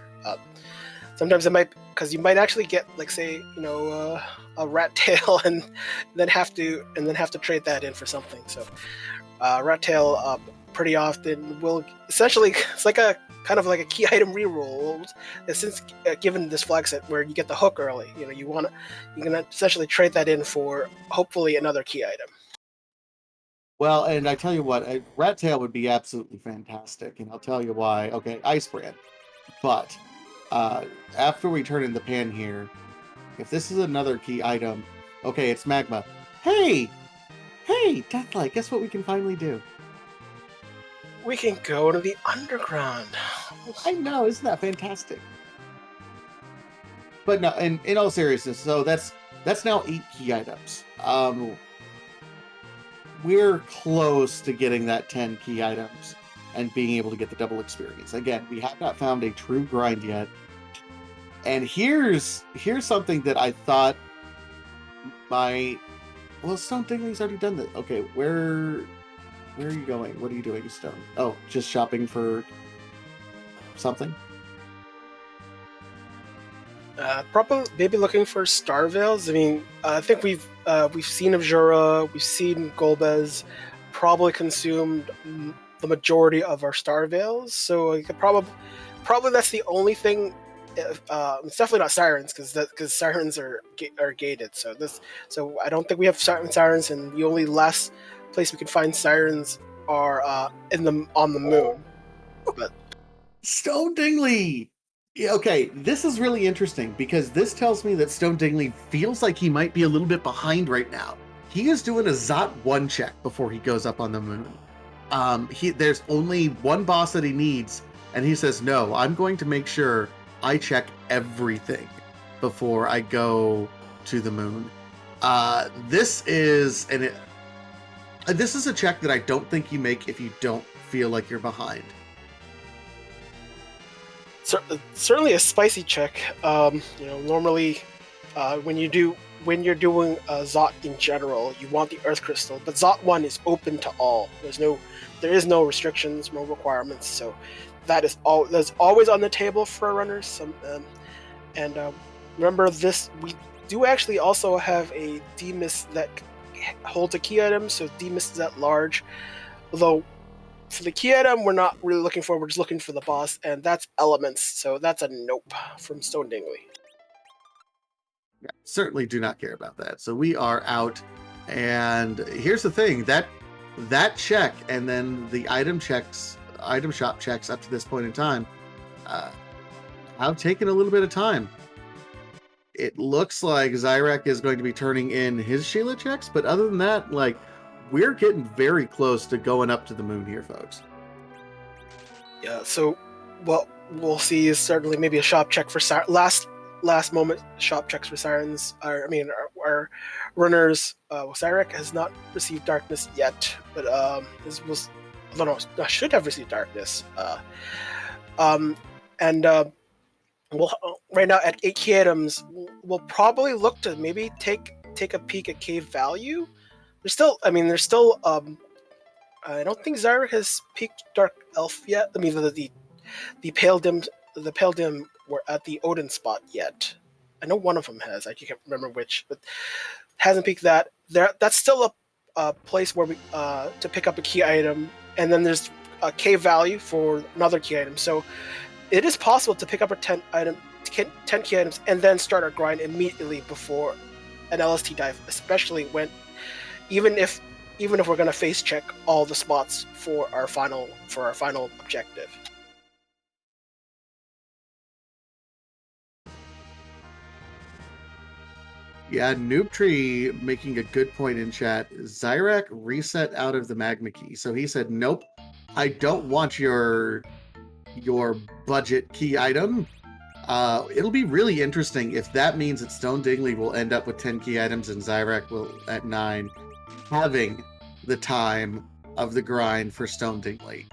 Sometimes it might, because you might actually get, like, say, a rat tail and then have to trade that in for something. So rat tail pretty often will essentially, it's like a kind of like a key item reroll. Since given this flag set where you get the hook early, you can essentially trade that in for hopefully another key item. Well, and I tell you what, a rat tail would be absolutely fantastic, and I'll tell you why. Okay, Ice Brand, but after we turn in the Pan here, if this is another key item, okay, it's magma. Hey, Deathlight, guess what we can finally do? We can go to the underground. I know, isn't that fantastic? But no, in all seriousness, so that's now 8 key items. We're close to getting that 10 key items and being able to get the double experience. Again, we have not found a true grind yet. And here's something that I thought Stone Dingley's already done that. Okay, where are you going? What are you doing, Stone? Oh, just shopping for something? Probably maybe looking for star veils. I mean, I think we've seen Xyrak, we've seen Golbez, probably consumed the majority of our star veils. So I could probably that's the only thing. It's definitely not sirens because sirens are gated. So I don't think we have sirens, and the only last place we can find sirens are on the moon. But Stone Dingley. Yeah, okay, this is really interesting because this tells me that Stone Dingley feels like he might be a little bit behind right now. He is doing a Zot 1 check before he goes up on the moon. There's only one boss that he needs, and he says, no, I'm going to make sure I check everything before I go to the moon. This is a check that I don't think you make if you don't feel like you're behind. Certainly a spicy check. Normally, when you're doing Zot in general, you want the Earth Crystal, but Zot 1 is open to all. There is no restrictions, no requirements. So that's always on the table for runners. Remember this. We do actually also have a demist that holds a key item, so demist is at large. Although for the key item, we're not really looking for. We're just looking for the boss, and that's elements. So that's a nope from Stone Dingley. Yeah, certainly do not care about that. So we are out. And here's the thing, that check and then the item shop checks up to this point in time have taken a little bit of time. It looks like Xyrak is going to be turning in his Sheila checks, but other than that, like, we're getting very close to going up to the moon here, folks. Yeah, so what we'll see is certainly maybe a shop check for last moment shop checks for sirens. Our runners. Xyrak has not received darkness yet, but should have received darkness. We'll right now at 8 key items, we'll probably look to maybe take a peek at cave value. There's still. I don't think Xyrak has peaked Dark Elf yet. I mean, the Pale Dim were at the Odin spot yet. I know one of them has. I can't remember which, but hasn't peaked that. That's still a place where we to pick up a key item, and then there's a cave value for another key item. So it is possible to pick up a 10 key items and then start our grind immediately before an LST dive, especially when even if we're going to face check all the spots for our final objective. Yeah, Noob Tree making a good point in chat. Xyrak reset out of the magma key. So he said, nope, I don't want your budget key item. It'll be really interesting if that means that Stone Dingley will end up with 10 key items and Xyrak will at 9, having the time of the grind for Stone Dingley.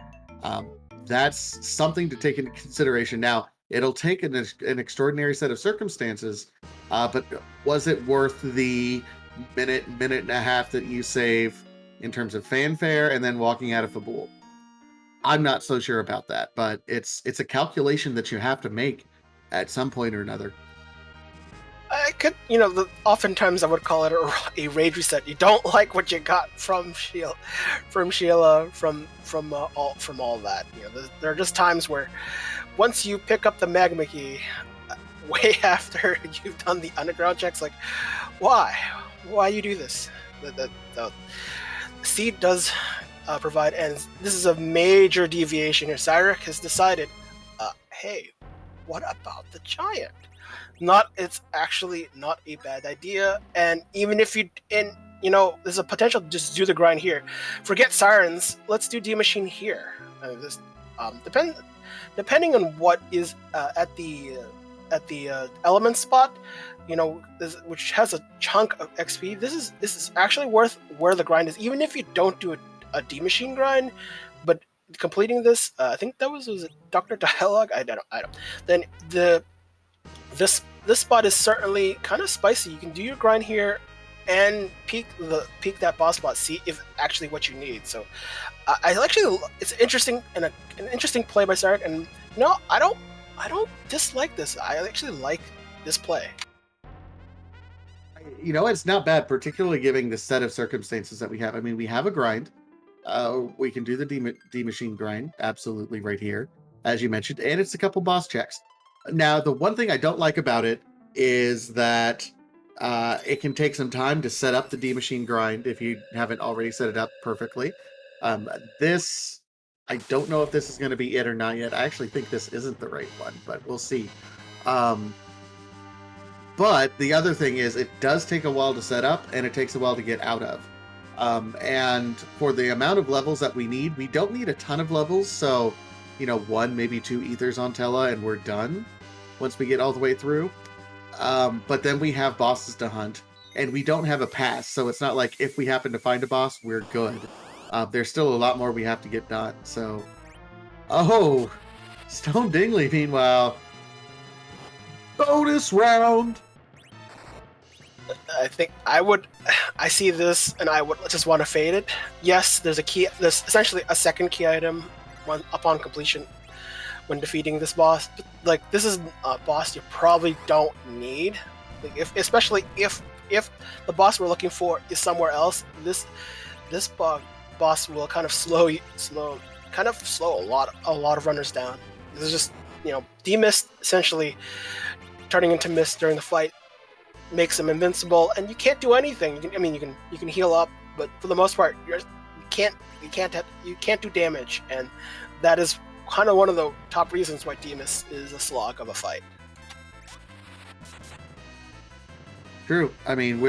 That's something to take into consideration. Now, it'll take an extraordinary set of circumstances, but was it worth the minute and a half that you save in terms of fanfare and then walking out of Fabul? I'm not so sure about that, but it's a calculation that you have to make at some point or another. I could, oftentimes I would call it a rage reset. You don't like what you got from Sheila, from all that. There are just times where once you pick up the magma key, way after you've done the underground checks, like, why you do this? The seed does provide, and this is a major deviation here. Xyrak has decided, hey, what about the giant? It's actually not a bad idea, and even if there's a potential to just do the grind here. Forget sirens, let's do D-Machine here. Depending on what is at the element spot, which has a chunk of XP. This is actually worth where the grind is, even if you don't do a D-Machine grind, but completing this, I think that was it Dr. Dialogue. I don't. Then this spot is certainly kind of spicy. You can do your grind here and peek that boss spot, see if actually what you need. So I actually, it's interesting and an interesting play by Xyrak, and no, I don't dislike this. I actually like this play. It's not bad, particularly given the set of circumstances that we have. I mean, we have a grind. We can do the D-Machine grind, absolutely, right here, as you mentioned, and it's a couple boss checks. Now, the one thing I don't like about it is that it can take some time to set up the D-Machine grind if you haven't already set it up perfectly. This, I don't know if this is going to be it or not yet. I actually think this isn't the right one, but we'll see. But the other thing is, it does take a while to set up, and it takes a while to get out of. And for the amount of levels that we need, we don't need a ton of levels. So, 1, maybe 2 ethers on Tella, and we're done once we get all the way through. But then we have bosses to hunt, and we don't have a pass. So it's not like if we happen to find a boss, we're good. There's still a lot more we have to get done. So, Stone Dingley, meanwhile, bonus round. I see this and I would just want to fade it. Yes, there's essentially a second key item upon completion when defeating this boss. But, like, this is a boss you probably don't need. Like, especially if the boss we're looking for is somewhere else, this boss will kind of slow a lot of runners down. This is just, demist essentially turning into mist during the fight makes them invincible, and you can't do anything. You can heal up, but for the most part, you can't do damage, and that is kind of one of the top reasons why Demus is a slog of a fight. True. I mean,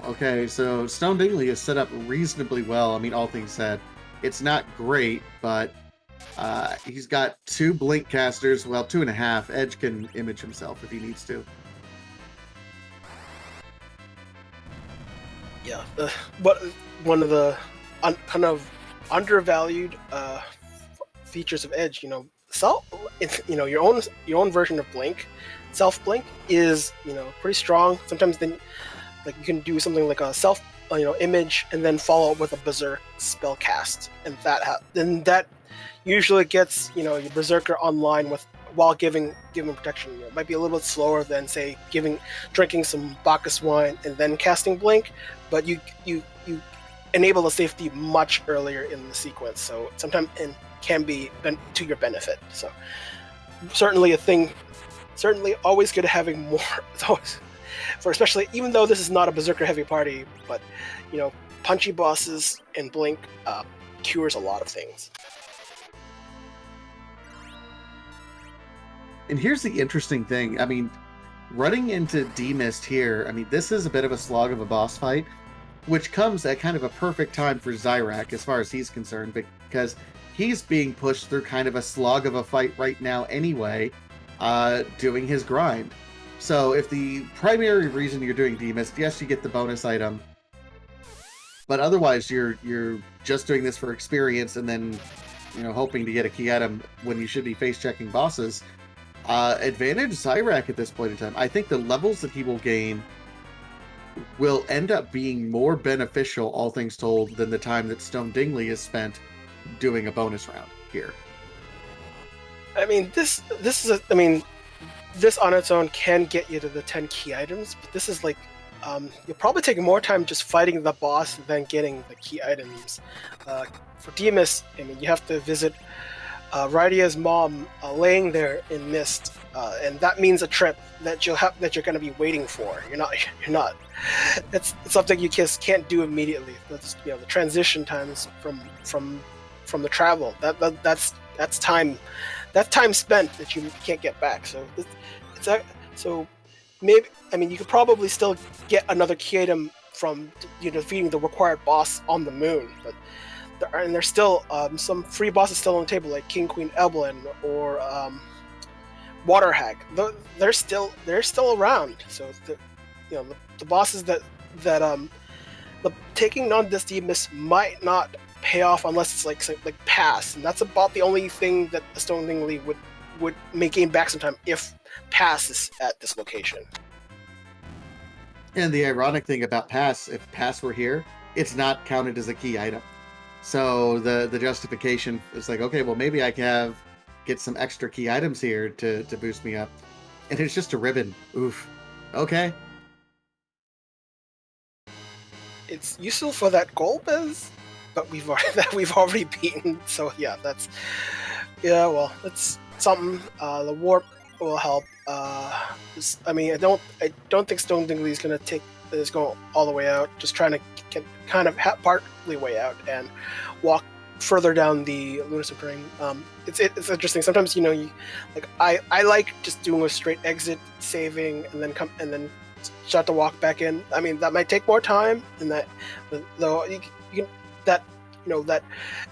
okay, so Stone Dingley is set up reasonably well. I mean, all things said, it's not great, but he's got 2 blink casters, well, 2.5. Edge can image himself if he needs to. Yeah, but one of the kind of undervalued features of Edge, your own version of blink, self blink is pretty strong. Sometimes then, like, you can do something like a self image and then follow up with a berserk spell cast, and that usually gets your berserker online while giving protection. It might be a little bit slower than, say, drinking some Bacchus wine and then casting blink, but you enable the safety much earlier in the sequence, so sometimes it can be to your benefit. So certainly always good having more. It's always, especially even though this is not a berserker heavy party, but punchy bosses and blink cures a lot of things. And here's the interesting thing. I mean, running into D-Mist here, I mean, this is a bit of a slog of a boss fight, which comes at kind of a perfect time for Xyrak as far as he's concerned, because he's being pushed through kind of a slog of a fight right now anyway, doing his grind. So if the primary reason you're doing D-Mist, yes, you get the bonus item, but otherwise you're just doing this for experience and then hoping to get a key item when you should be face checking bosses. Advantage Xyrak at this point in time. I think the levels that he will gain will end up being more beneficial, all things told, than the time that Stone Dingley has spent doing a bonus round here. I mean, this on its own can get you to the 10 key items, but this is like, you're probably taking more time just fighting the boss than getting the key items. For Demus, you have to visit Rydia's mom laying there in mist, and that means a trip that you're going to be waiting for. You're not. It's something you just can't do immediately. That's the transition times from the travel. That's time spent that you can't get back. So maybe you could probably still get another key item from defeating the required boss on the moon, but. There's still some free bosses still on the table, like King Queen Eblin or Water Hag. They're still around. So the bosses that taking on this Demus might not pay off unless it's like pass, and that's about the only thing that a Stone Dingley would gain back some time if Pass is at this location. And the ironic thing about Pass, if Pass were here, it's not counted as a key item. So the justification is like, okay, well, maybe I can get some extra key items here to boost me up. And it's just a ribbon. Oof. Okay. It's useful for that goal biz, but we've already beaten. So yeah, that's something. The warp will help. I don't think Stone Dingley is going all the way out. Just trying to get kind of partly way out and walk further down the lunar subterranean. It's interesting. Sometimes I like just doing a straight exit, saving, and then start to walk back in. I mean, that might take more time, and that that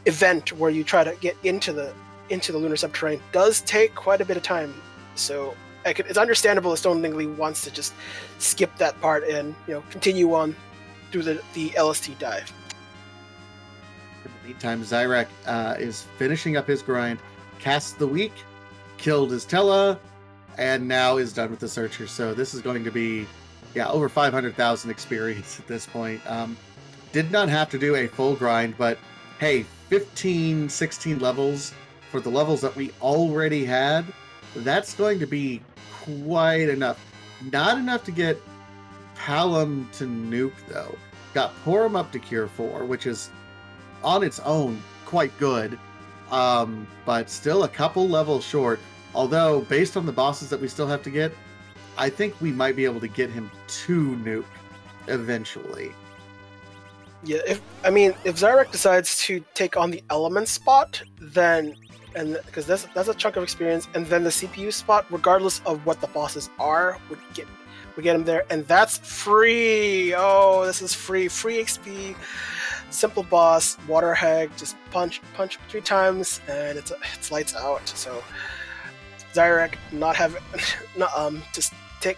event where you try to get into the lunar subterranean does take quite a bit of time. So it's understandable if Stone Dingley wants to just skip that part and continue on through the LST dive. In the meantime, Xyrak is finishing up his grind, cast the week, killed his Tella, and now is done with the Searcher. So this is going to be over 500,000 experience at this point. Did not have to do a full grind, but hey, 15, 16 levels for the levels that we already had, that's going to be quite enough. Not enough to get Palom to nuke, though. Got Porum up to Cure 4, which is on its own quite good, but still a couple levels short. Although, based on the bosses that we still have to get, I think we might be able to get him to nuke eventually. Yeah, if Xyrak decides to take on the element spot, then because that's a chunk of experience, and then the CPU spot, regardless of what the bosses are, would get him there, and that's free. Oh, this is free XP. Simple boss, water hag, just punch 3 times, and it's lights out. So Xyrak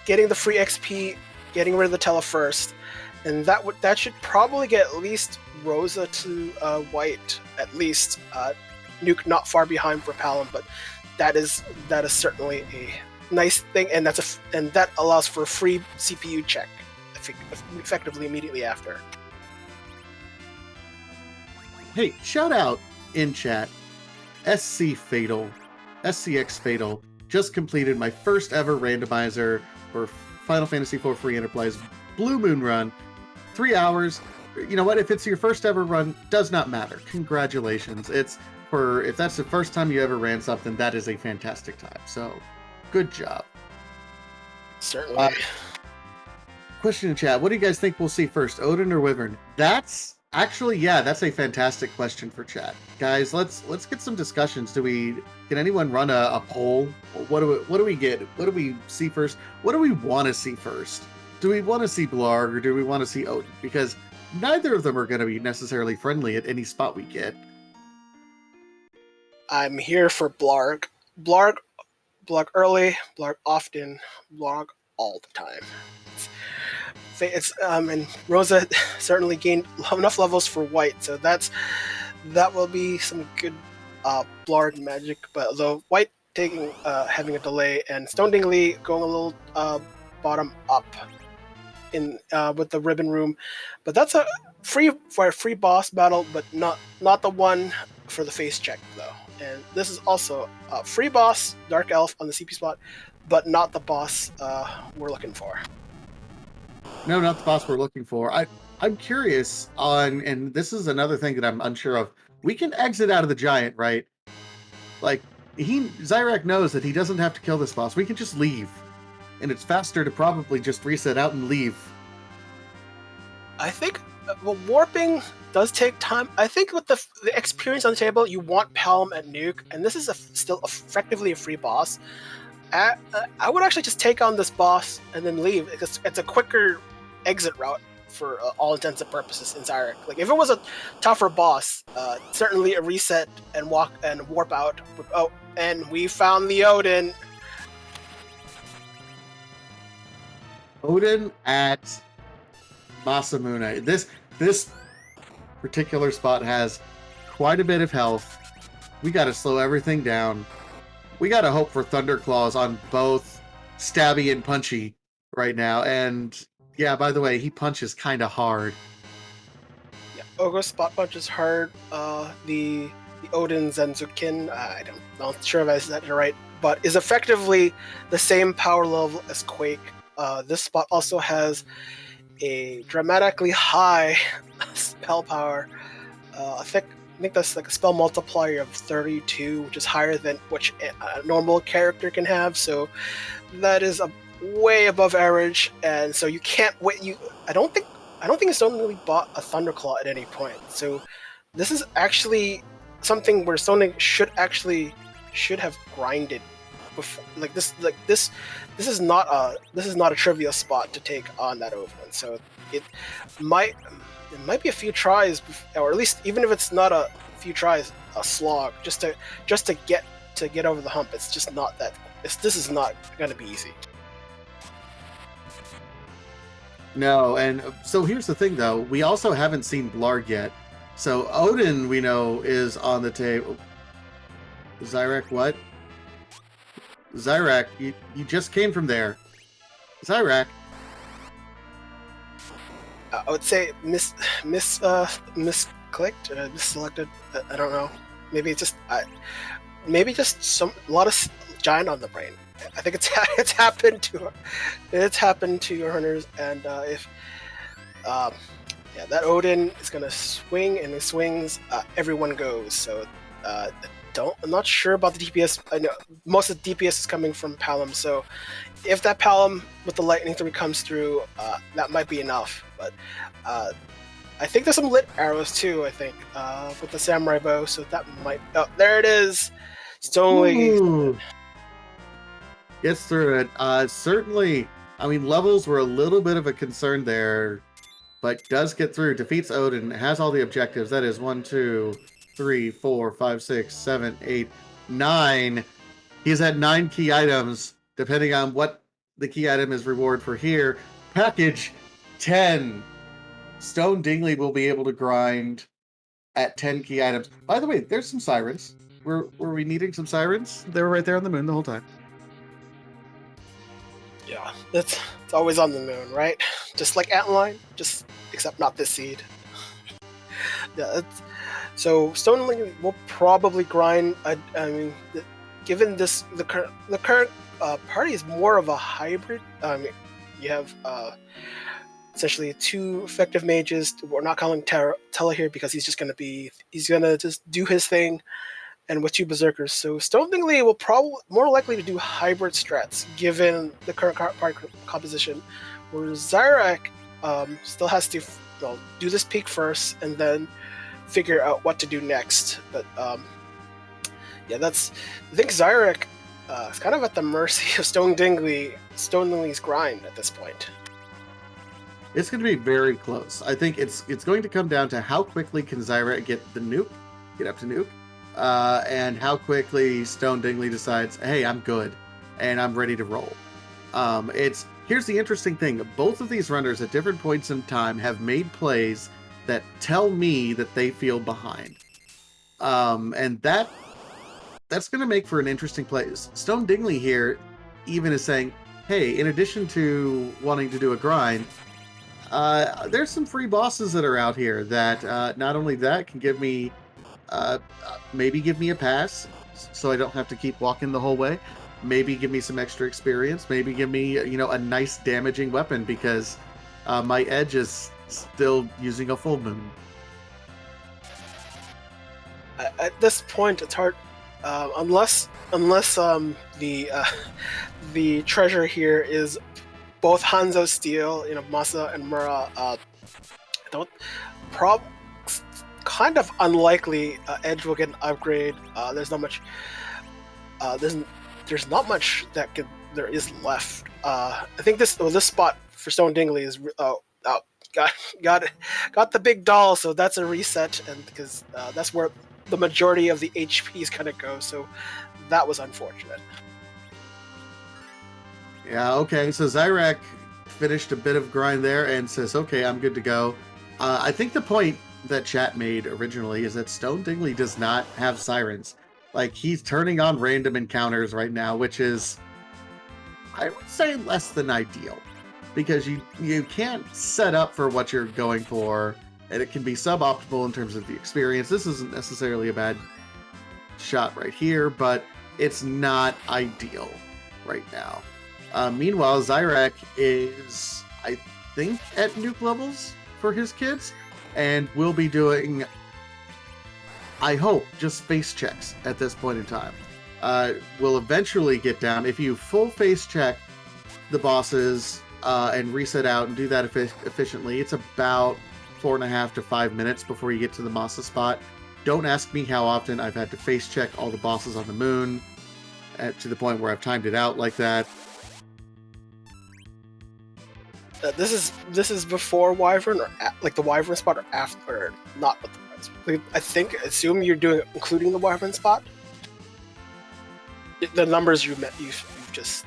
getting the free XP, getting rid of the Tella first, and that should probably get at least Rosa to white, at least. Nuke not far behind for Palom, but that is certainly a nice thing, and that allows for a free CPU check effectively immediately after. Hey, shout out in chat, SCX Fatal just completed my first ever randomizer for Final Fantasy IV Free Enterprise Blue Moon run. 3 hours. You know what? If it's your first ever run, does not matter. Congratulations. If that's the first time you ever ran something, that is a fantastic time. So, good job. Certainly. Question in chat: what do you guys think we'll see first, Odin or Wyvern? That's actually, that's a fantastic question for chat, guys. Let's get some discussions. Can anyone run a poll? What do we get? What do we see first? What do we want to see first? Do we want to see Blarg or do we want to see Odin? Because neither of them are going to be necessarily friendly at any spot we get. I'm here for Blarg. Blarg early, Blarg often, Blarg all the time. And Rosa certainly gained enough levels for white, so that will be some good Blarg magic. But though white having a delay, and Stone Dingley going a little bottom up with the ribbon room, but that's a free boss battle, but not the one for the face check though. And this is also a free boss, Dark Elf on the CP spot, but not the boss we're looking for. No, not the boss we're looking for. I'm curious on, and this is another thing that I'm unsure of. We can exit out of the giant, right? Like, Xyrak knows that he doesn't have to kill this boss. We can just leave. And it's faster to probably just reset out and leave. I think warping does take time. I think with the experience on the table, you want Palom at nuke, and this is still effectively a free boss. I would actually just take on this boss and then leave. It's a quicker exit route for all intents and purposes in Xyrak. Like, if it was a tougher boss, certainly a reset and warp out. Oh, and we found the Odin. Odin at Masamune. This particular spot has quite a bit of health. We got to slow everything down. we gotta hope for Thunderclaws on both Stabby and Punchy right now. And yeah, by the way, he punches kind of hard. Yeah, Ogre spot punch is hard. The Odin Zenzukin, not sure if I said it right, but is effectively the same power level as Quake. This spot also has a dramatically high spell power. I think that's like a spell multiplier of 32, which is higher than which a normal character can have. So that is way above average, and so you can't wait. I don't think Stone really bought a Thunderclaw at any point. So this is actually something where Stone should have grinded before. This is not a trivial spot to take on that Overman. So it might be a few tries, or at least even if it's not a few tries, a slog just to get over the hump. It's just not that. This is not going to be easy. No, and so here's the thing, though. We also haven't seen Blarg yet. So Odin, we know, is on the table. Xyrak, what? Xyrak, you just came from there. Xyrak. I would say misclicked, misselected. I don't know. Maybe it's just a lot of giant on the brain. I think it's happened to your hunters, and that Odin is gonna swing, and he swings, everyone goes. So I'm not sure about the DPS. I know most of the DPS is coming from Palom, so if that Palom with the lightning 3 comes through, that might be enough. But I think there's some lit arrows too. I think with the samurai bow, so that might. Oh, there it is. Stonely gets through it. Certainly, I mean, levels were a little bit of a concern there, but does get through. Defeats Odin. Has all the objectives. That is 1, 2, 3, 4, 5, 6, 7, 8, 9. He's had 9 key items, depending on what the key item is reward for here. Package 10. Stone Dingley will be able to grind at 10 key items. By the way, there's some sirens. Were we needing some sirens? They were right there on the moon the whole time. Yeah, it's always on the moon, right? Just like Antline, just except not this seed. Yeah, so Stone will probably grind. I mean, given this, the current party is more of a hybrid. You have essentially 2 effective mages. We're not calling Tella here because he's gonna just do his thing, and with 2 berserkers. So Stone Dingley will probably more likely to do hybrid strats given the current party composition, where Xyrak still has to do this peak first and then figure out what to do next. But I think Xyrak is kind of at the mercy of Stone Dingley's grind at this point. It's going to be very close. I think it's going to come down to how quickly can Xyrak get up to nuke, and how quickly Stone Dingley decides, hey, I'm good, and I'm ready to roll. Here's the interesting thing. Both of these runners at different points in time have made plays that tell me that they feel behind. And that's going to make for an interesting play. Stone Dingley here even is saying, hey, in addition to wanting to do a grind, there's some free bosses that are out here that not only that can give me maybe give me a pass so I don't have to keep walking the whole way, maybe give me some extra experience, maybe give me a nice damaging weapon because my edge is still using a full moon. At this point it's hard, unless the treasure here is both Hanzo Steel, Masa and Mura. Kind of unlikely Edge will get an upgrade. There's not much. There's not much there is left. I think this spot for Stone Dingley is got the big doll, so that's a reset, and because that's where the majority of the HP is gonna go. So that was unfortunate. Yeah, okay, so Xyrak finished a bit of grind there and says, okay, I'm good to go. I think the point that chat made originally is that Stone Dingley does not have sirens. Like, he's turning on random encounters right now, which is, I would say, less than ideal. Because you can't set up for what you're going for, and it can be suboptimal in terms of the experience. This isn't necessarily a bad shot right here, but it's not ideal right now. Meanwhile, Xyrak is, I think, at nuke levels for his kids, and will be doing, I hope, just face checks at this point in time. Will eventually get down. If you full face check the bosses and reset out and do that efficiently, it's about 4.5 to 5 minutes before you get to the Masa spot. Don't ask me how often I've had to face check all the bosses on the moon to the point where I've timed it out like that. This is before Wyvern, or like the Wyvern spot, or after, or not with the Wyvern spot. Like, assume you're doing including the Wyvern spot. The numbers you've just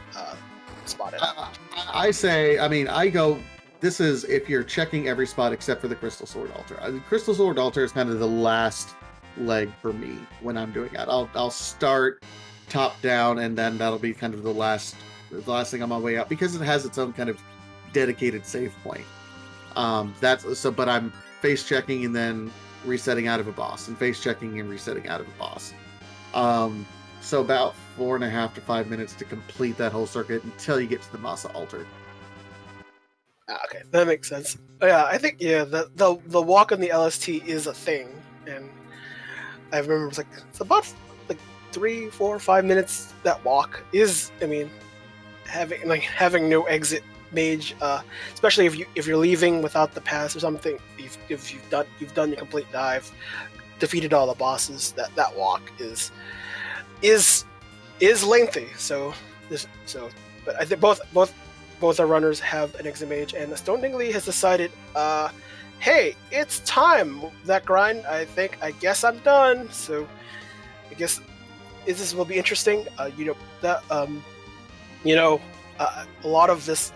spotted. I go. This is if you're checking every spot except for the Crystal Sword Altar. The Crystal Sword Altar is kind of the last leg for me when I'm doing that. I'll start top down, and then that'll be kind of the last thing on my way out, because it has its own kind of dedicated save point. But I'm face checking and then resetting out of a boss, and face checking and resetting out of a boss. So about 4.5 to 5 minutes to complete that whole circuit until you get to the Masa altar. Okay, that makes sense. Yeah, I think the walk on the LST is a thing, and I remember it's about 3, 4, 5 minutes. That walk is, having no exit mage, especially if you're leaving without the pass or something. If you've done your complete dive, defeated all the bosses, that walk is lengthy. But I think both our runners have an exit mage, and Stone Dingley has decided, hey, it's time that grind. I guess I'm done. So I guess this will be interesting. A lot of this,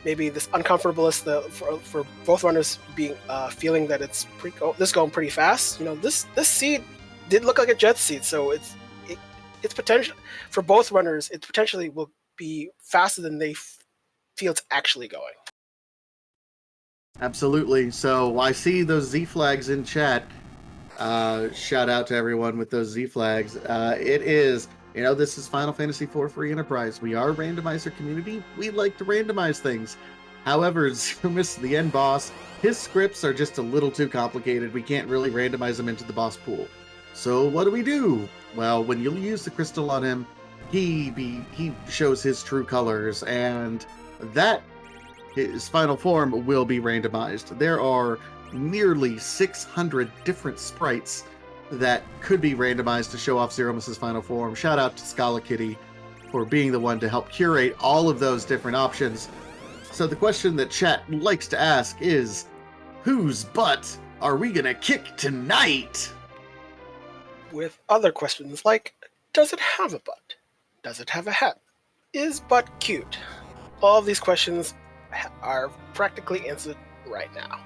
maybe this uncomfortableness for both runners being feeling that it's going pretty fast. This seed did look like a jet seed, so it's potential for both runners. It potentially will be faster than they feel it's actually going. Absolutely. So I see those Z flags in chat. Shout out to everyone with those Z flags. It is, this is Final Fantasy IV Free Enterprise. We are a randomizer community. We like to randomize things. However, Zemus, the end boss, his scripts are just a little too complicated. We can't really randomize them into the boss pool. So what do? Well, when you use the crystal on him, he shows his true colors, and that his final form will be randomized. There are nearly 600 different sprites that could be randomized to show off Zemus's final form. Shout out to Scala Kitty for being the one to help curate all of those different options. So the question that chat likes to ask is, whose butt are we gonna kick tonight? With other questions like, does it have a butt? Does it have a hat? Is butt cute? All of these questions are practically answered right now.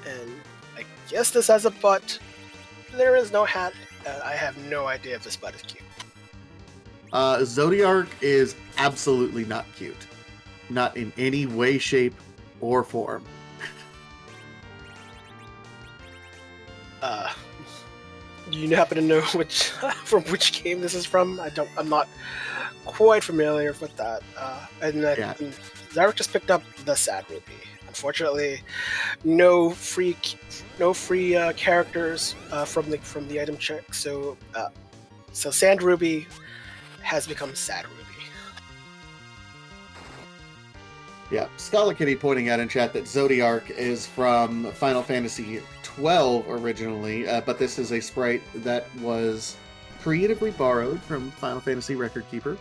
And I guess this has a butt. There is no hat. I have no idea if this butt is cute. Zodiark is absolutely not cute. Not in any way, shape, or form. Do you happen to know from which game this is from? I'm not quite familiar with that. And Xyrak just picked up the Sad Ruby. Unfortunately, no free characters from the item check. So Sand Ruby has become Sad Ruby. Yeah, Scala Kitty pointing out in chat that Zodiark is from Final Fantasy XII originally, but this is a sprite that was creatively borrowed from Final Fantasy Record Keeper.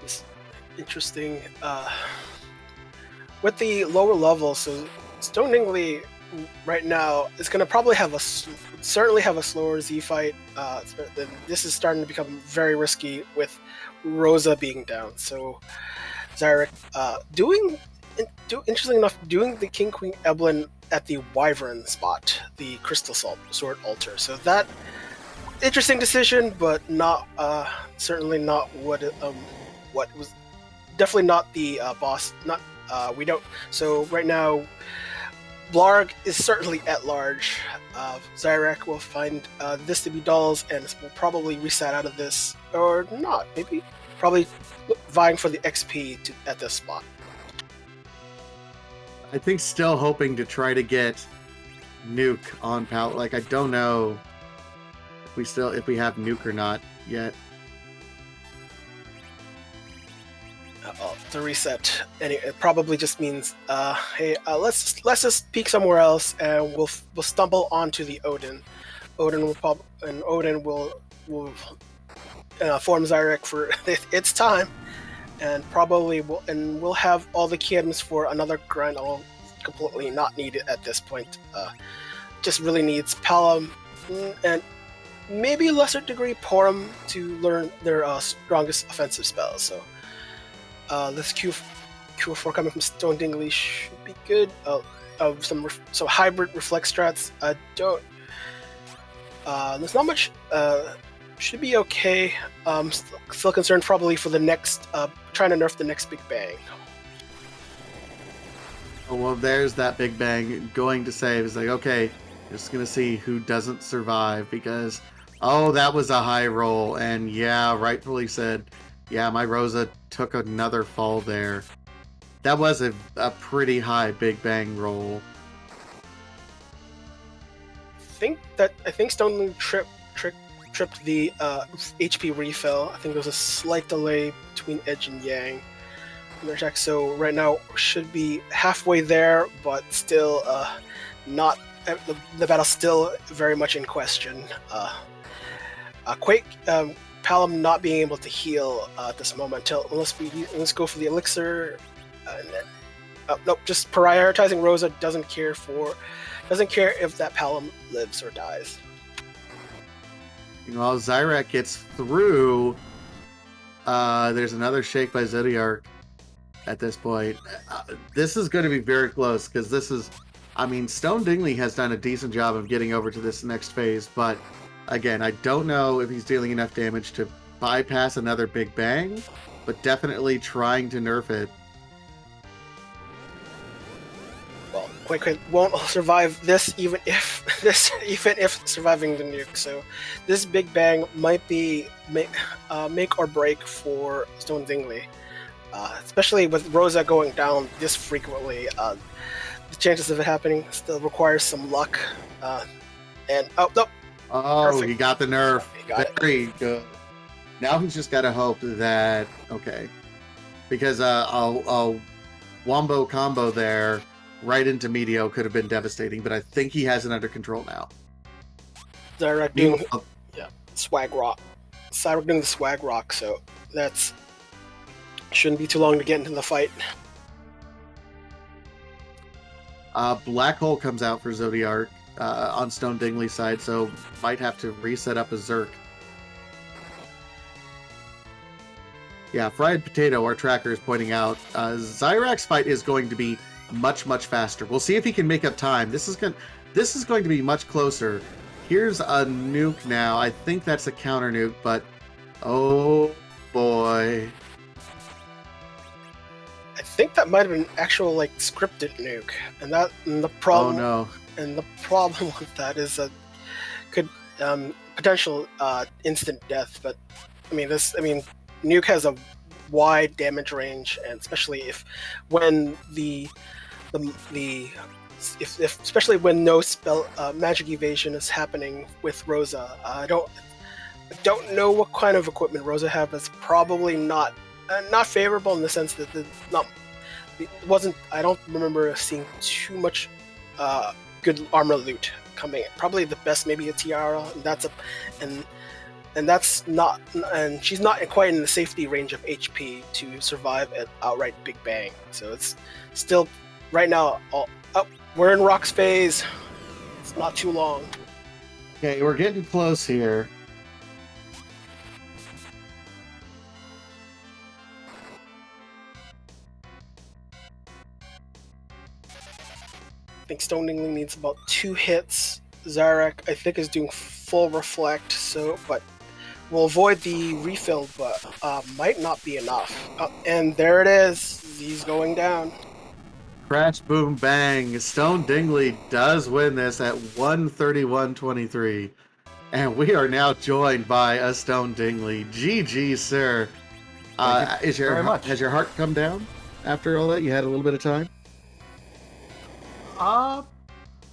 It's interesting. With the lower level, so Stone Dingley right now is going to probably certainly have a slower Z fight. This is starting to become very risky with Rosa being down. So Xyrak doing interestingly enough, doing the King Queen Evelyn at the Wyvern spot, the Crystal Sword altar. So that interesting decision, but not certainly not what was definitely not the boss. Not we don't. So right now, Blarg is certainly at large. Xyrak will find this to be dolls and will probably reset out of this or not. Maybe probably vying for the XP at this spot. I think still hoping to try to get Nuke on Pal. Like, I don't know if we have Nuke or not yet. To reset, and it probably just means, hey, let's just peek somewhere else, and we'll stumble onto the Odin. Odin will form Xyrak for its time, and probably we'll have all the key items for another grind. All completely not needed at this point. Just really needs Palom and maybe a lesser degree Porum to learn their strongest offensive spells. So this Q4 coming from Stone Dingley should be good. So hybrid reflex strats. There's not much. Should be okay. Still concerned probably for the next. Trying to nerf the next Big Bang. Oh, well, there's that Big Bang going to save. It's like, okay, just gonna see who doesn't survive because, oh, that was a high roll, and yeah, rightfully said, yeah, my Rosa took another fall there. That was a pretty high Big Bang roll. I think Stone tripped the HP refill. I think there was a slight delay between Edge and Yang. So right now should be halfway there, but still not. The battle's still very much in question. Quake, Palom not being able to heal at this moment let's go for the elixir. Nope, just prioritizing Rosa. Doesn't care if that Palom lives or dies. While Xyrak gets through, there's another shake by Zodiark at this point. This is going to be very close because Stone Dingley has done a decent job of getting over to this next phase, but again, I don't know if he's dealing enough damage to bypass another Big Bang, but definitely trying to nerf it. Well, Quake won't survive this even if surviving the nuke. So this Big Bang might be make or break for Stone Dingley, especially with Rosa going down this frequently. The chances of it happening still requires some luck. And oh no. Oh, Perfect. He got the nerf. Very good. Now he's just got to hope that, okay, because a wombo combo there right into Medio could have been devastating, but I think he has it under control now. Xyrak doing swag rock. Xyrak doing the swag rock, so that's shouldn't be too long to get into the fight. Black Hole comes out for Zodiark on Stone Dingley's side, so might have to reset up a Zerk. Yeah, Fried Potato, our tracker, is pointing out Xyrak's fight is going to be much, much faster. We'll see if he can make up time. This is going to be much closer. Here's a nuke now. I think that's a counter nuke, but oh boy. I think that might have been actual scripted nuke, and the problem. Oh no. And the problem with that is that could potential instant death. But nuke has a wide damage range, and especially when especially when no spell magic evasion is happening with Rosa. I don't know what kind of equipment Rosa have. It's probably not favorable in the sense that I don't remember seeing too much good armor loot coming. Probably the best maybe a tiara, and that's not, and she's not quite in the safety range of HP to survive an outright Big Bang. So it's still right now. We're in Rock's phase. It's not too long. Okay, we're getting close here. think Stone Dingley needs about 2 hits. Xyrak, I think, is doing full reflect, but will avoid the refill, but might not be enough. And there it is. He's going down. Crash, boom, bang. Stone Dingley does win this at 131.23. And we are now joined by a Stone Dingley. GG, sir. Has your heart come down after all that? You had a little bit of time? A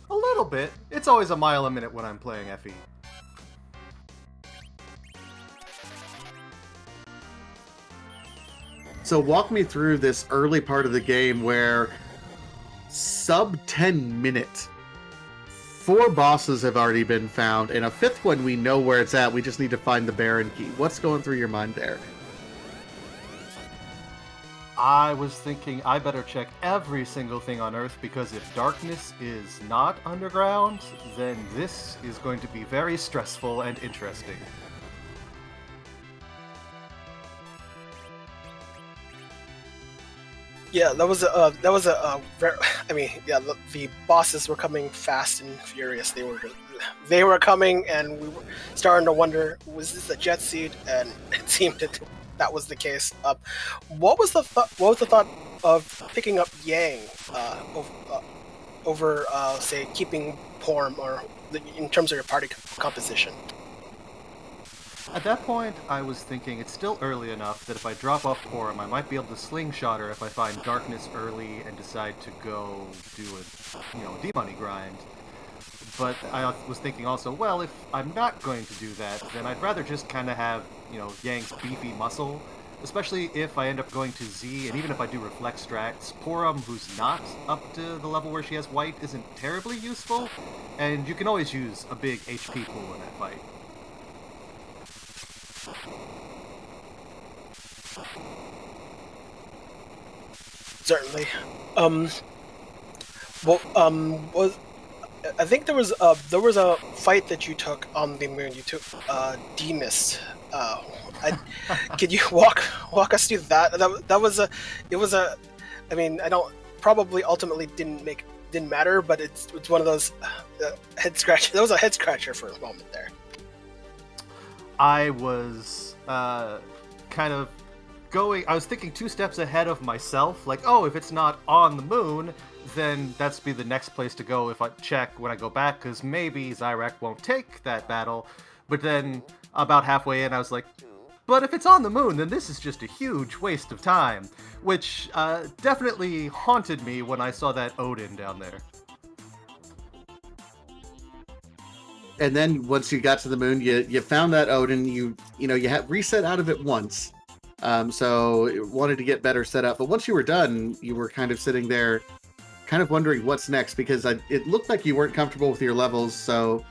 little bit. It's always a mile a minute when I'm playing FE. So walk me through this early part of the game where sub 10 minute 4 bosses have already been found, and a 5th one we know where it's at. We just need to find the Baron key. What's going through your mind there? I was thinking I better check every single thing on Earth, because if darkness is not underground, then this is going to be very stressful and interesting. Yeah, that was a very. I mean, yeah, the bosses were coming fast and furious. They were coming, and we were starting to wonder, was this a jet seed? And it seemed that was the case. What was the thought of picking up Yang over say keeping Porm, or in terms of your party composition? At that point, I was thinking it's still early enough that if I drop off Porum, I might be able to slingshot her if I find darkness early and decide to go do a D-money grind. But I was thinking also, well, if I'm not going to do that, then I'd rather just kind of have, Yang's beefy muscle, especially if I end up going to Z, and even if I do reflect strats, Porum, who's not up to the level where she has white, isn't terribly useful, and you can always use a big HP pool in that fight. Certainly. I think there was a fight that you took on the moon. You took Demus. Could you walk us through that? I mean, I don't probably ultimately didn't matter, but it's one of those head scratch. That was a head scratcher for a moment there. I was kind of I was thinking 2 steps ahead of myself, like, oh, if it's not on the moon, then that's be the next place to go if I check when I go back, because maybe Xyrak won't take that battle. But then, about halfway in, I was like, but if it's on the moon, then this is just a huge waste of time, which definitely haunted me when I saw that Odin down there. And then once you got to the moon, you found that Odin. You had reset out of it once, so it wanted to get better set up. But once you were done, you were kind of sitting there, kind of wondering what's next, because it looked like you weren't comfortable with your levels. So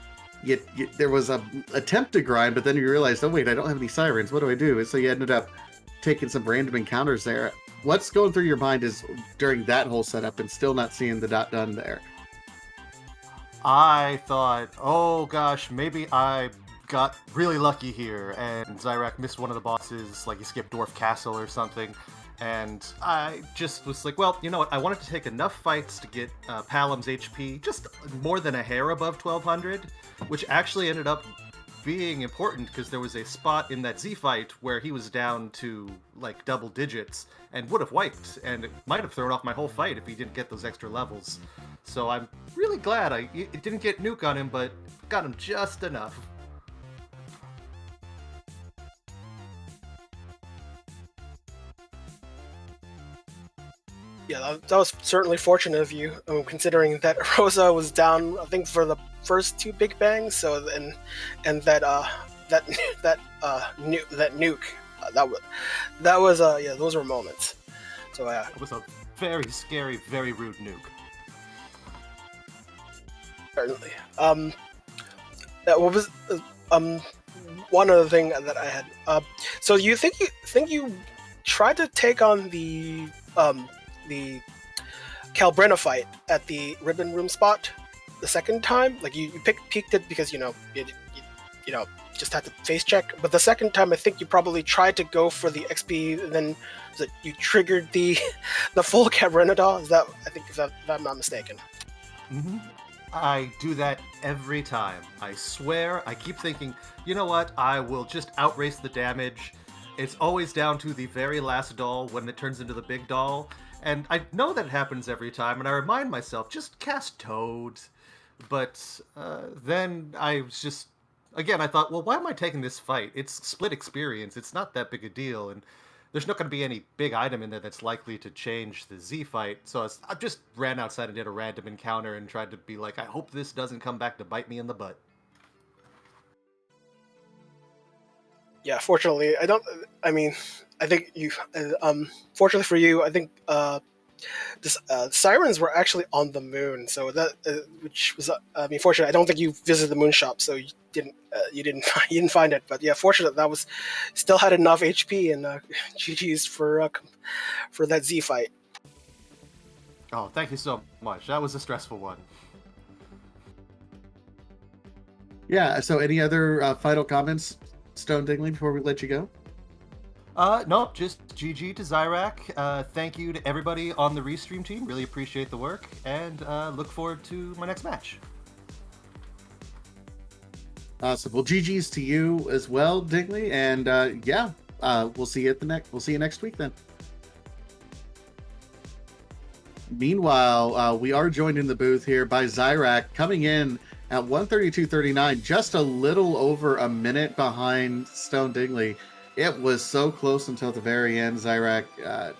there was a attempt to grind, but then you realized, oh wait, I don't have any sirens. What do I do? And so you ended up taking some random encounters there. What's going through your mind is during that whole setup and still not seeing the dot done there? I thought, oh gosh, maybe I got really lucky here, and Xyrak missed one of the bosses, like he skipped Dwarf Castle or something, and I just was like, well, you know what, I wanted to take enough fights to get Palom's HP just more than a hair above 1200, which actually ended up being important, because there was a spot in that Z fight where he was down to like double digits and would have wiped, and it might have thrown off my whole fight if he didn't get those extra levels. So I'm really glad it didn't get nuke on him, but got him just enough. Yeah, that was certainly fortunate of you, considering that Rosa was down, I think, for the first 2 Big Bangs. So and that nuke, those were moments. So it was a very scary, very rude nuke. Certainly. What was one other thing that I had? So you think you tried to take on the Calbrena fight at the Ribbon Room spot the second time? Like you peeked it because you just had to face check. But the second time, I think you probably tried to go for the XP, and then you triggered the full Calbrena. Is that, I think, if I'm not mistaken? Mm-hmm. I do that every time. I swear, I keep thinking, you know what, I will just outrace the damage. It's always down to the very last doll when it turns into the big doll. And I know that happens every time, and I remind myself, just cast Toad. But then I was just, again, I thought, well, why am I taking this fight? It's split experience. It's not that big a deal. And there's not going to be any big item in there that's likely to change the Z fight. So I just ran outside and did a random encounter and tried to be like, I hope this doesn't come back to bite me in the butt. Yeah, fortunately, I don't. I mean, I think you. Fortunately for you, I think sirens were actually on the moon, so that which was. I mean, fortunately, I don't think you visited the moon shop, so you didn't. You didn't. You didn't find it, but yeah, fortunate that was still had enough HP and GG's for that Z fight. Oh, thank you so much. That was a stressful one. Yeah. So, any other final comments, Stone Dingley, before we let you go? Nope, just GG to Xyrak. Thank you to everybody on the Restream team. Really appreciate the work, and look forward to my next match. Awesome. Well, GG's to you as well, Dingley, and we'll see you at the next. We'll see you next week then. Meanwhile, we are joined in the booth here by Xyrak, coming in at 132.39, just a little over a minute behind Stone Dingley. It was so close until the very end. Xyrak,